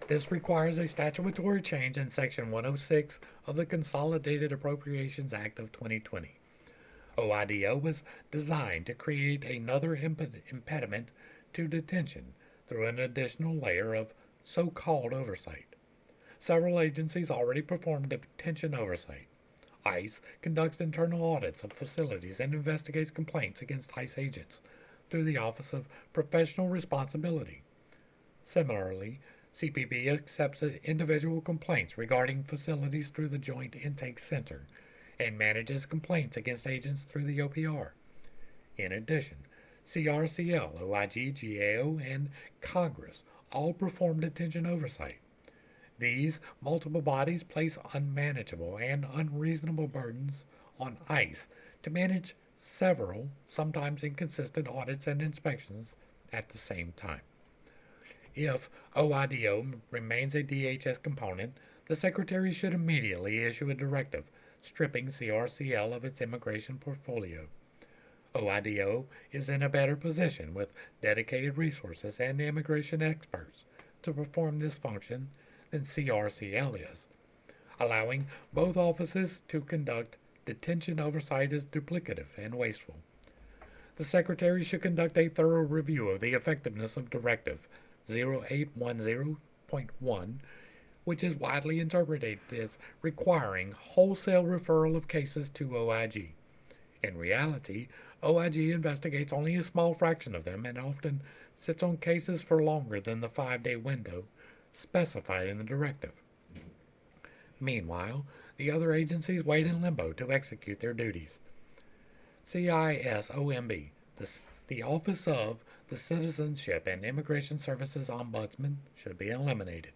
This requires a statutory change in Section 106 of the Consolidated Appropriations Act of 2020. OIDO was designed to create another impediment to detention through an additional layer of so-called oversight. Several agencies already perform detention oversight. ICE conducts internal audits of facilities and investigates complaints against ICE agents through the Office of Professional Responsibility. Similarly, CPB accepts individual complaints regarding facilities through the Joint Intake Center and manages complaints against agents through the OPR. In addition, CRCL, OIG, GAO, and Congress all perform detention oversight. These multiple bodies place unmanageable and unreasonable burdens on ICE to manage several, sometimes inconsistent audits and inspections at the same time. If OIDO remains a DHS component, The Secretary should immediately issue a directive stripping CRCL of its immigration portfolio. OIDO is in a better position with dedicated resources and immigration experts to perform this function than CRCL is. Allowing both offices to conduct detention oversight is duplicative and wasteful. The Secretary should conduct a thorough review of the effectiveness of Directive 0810.1, which is widely interpreted as requiring wholesale referral of cases to OIG. In reality, OIG investigates only a small fraction of them and often sits on cases for longer than the 5-day window specified in the directive. Meanwhile, the other agencies wait in limbo to execute their duties. CISOMB, the Office of the Citizenship and Immigration Services Ombudsman, should be eliminated.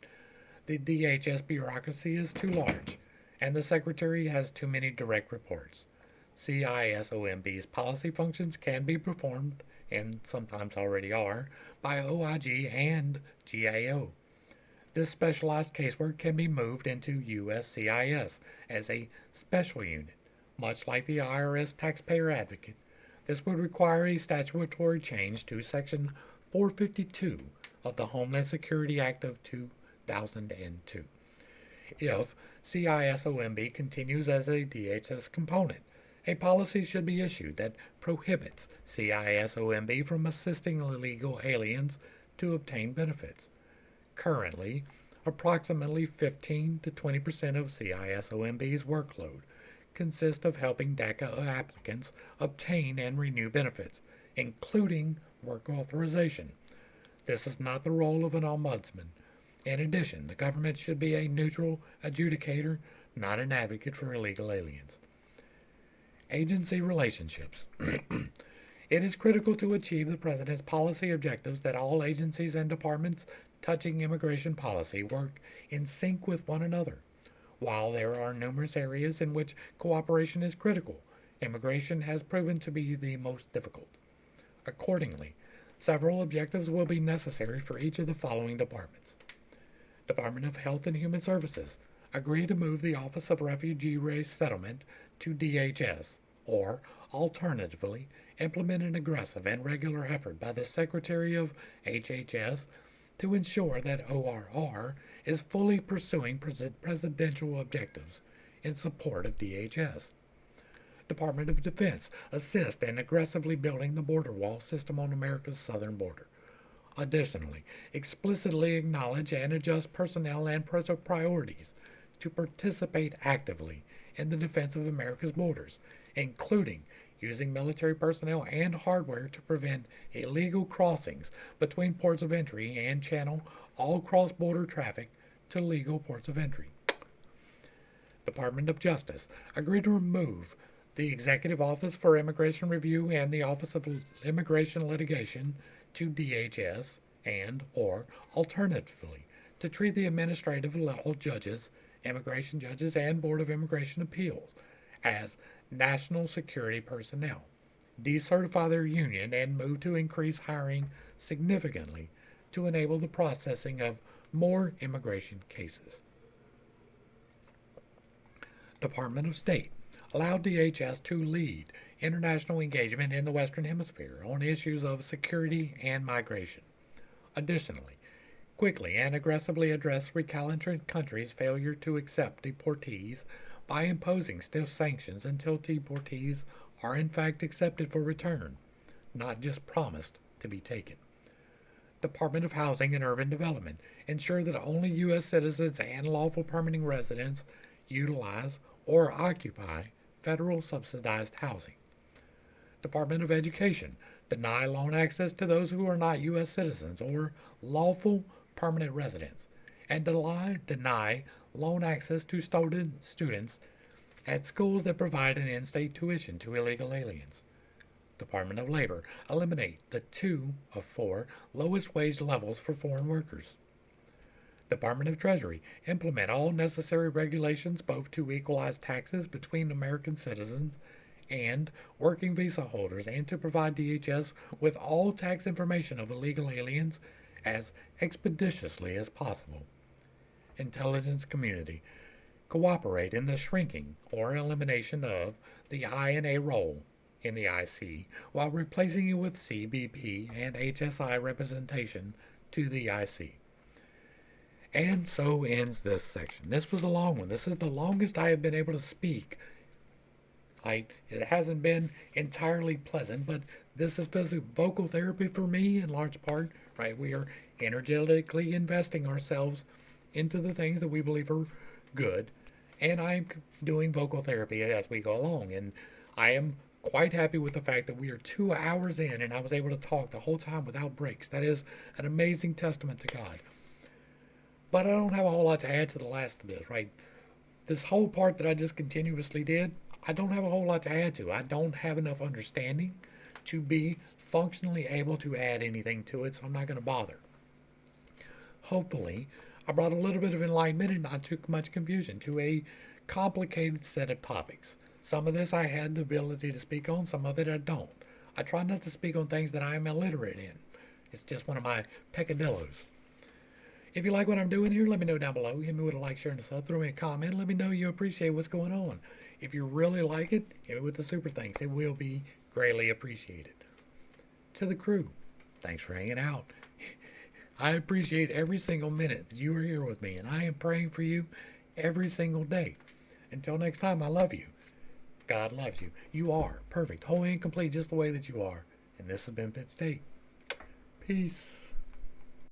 The DHS bureaucracy is too large, and the Secretary has too many direct reports. CISOMB's policy functions can be performed, and sometimes already are, by OIG and GAO. This specialized casework can be moved into USCIS as a special unit, much like the IRS Taxpayer Advocate. This would require a statutory change to Section 452 of the Homeland Security Act of 2002. If CISOMB continues as a DHS component, a policy should be issued that prohibits CISOMB from assisting illegal aliens to obtain benefits. Currently, approximately 15 to 20% of CISOMB's workload consists of helping DACA applicants obtain and renew benefits, including work authorization. This is not the role of an ombudsman. In addition, the government should be a neutral adjudicator, not an advocate for illegal aliens. Agency relationships. It is critical to achieve the President's policy objectives that all agencies and departments touching immigration policy work in sync with one another. While there are numerous areas in which cooperation is critical, immigration has proven to be the most difficult. Accordingly, several objectives will be necessary for each of the following departments. Department of Health and Human Services. Agree to move the Office of Refugee Resettlement to DHS, or, alternatively, implement an aggressive and regular effort by the Secretary of HHS to ensure that ORR is fully pursuing presidential objectives in support of DHS. Department of Defense. Assist in aggressively building the border wall system on America's southern border. Additionally, explicitly acknowledge and adjust personnel and priorities to participate actively in the defense of America's borders, including using military personnel and hardware to prevent illegal crossings between ports of entry and channel all cross-border traffic to legal ports of entry. Department of Justice. Agree to remove the Executive Office for Immigration Review and the Office of Immigration Litigation to DHS and, or, alternatively, to treat the administrative level judges, immigration judges, and Board of Immigration Appeals as national security personnel, decertify their union, and move to increase hiring significantly to enable the processing of more immigration cases. Department of State. Allow DHS to lead international engagement in the Western Hemisphere on issues of security and migration. Additionally, quickly and aggressively address recalcitrant countries' failure to accept deportees by imposing stiff sanctions until deportees are in fact accepted for return, not just promised to be taken. Department of Housing and Urban Development. Ensure that only U.S. citizens and lawful permanent residents utilize or occupy federal subsidized housing. Department of Education. Deny loan access to those who are not U.S. citizens or lawful permanent residents, and deny loan access to students at schools that provide an in-state tuition to illegal aliens. Department of Labor. Eliminate the 2 of 4 lowest wage levels for foreign workers. Department of Treasury. Implement all necessary regulations both to equalize taxes between American citizens and working visa holders and to provide DHS with all tax information of illegal aliens as expeditiously as possible. intelligence community cooperate in the shrinking or elimination of the I and A role in the IC while replacing it with CBP and HSI representation to the IC. And so ends this section. This was a long one. This is the longest I have been able to speak. It hasn't been entirely pleasant, but this is vocal therapy for me in large part, right? We are energetically investing ourselves into the things that we believe are good, and I'm doing vocal therapy as we go along, and I am quite happy with the fact that we are 2 hours in and I was able to talk the whole time without breaks. That is an amazing testament to God. But I don't have a whole lot to add to the last of this, right? This whole part that I just continuously did, I don't have a whole lot to add to. I don't have enough understanding to be functionally able to add anything to it, so I'm not going to bother. Hopefully, I brought a little bit of enlightenment and not too much confusion to a complicated set of topics. Some of this I had the ability to speak on, some of it I don't. I try not to speak on things that I am illiterate in. It's just one of my peccadillos. If you like what I'm doing here, let me know down below. Hit me with a like, share, and a sub. Throw me a comment. Let me know you appreciate what's going on. If you really like it, hit me with the super thanks. It will be greatly appreciated. To the crew, thanks for hanging out. I appreciate every single minute that you are here with me, and I am praying for you every single day. Until next time, I love you. God loves you. You are perfect, whole and complete just the way that you are. And this has been Pitt State. Peace.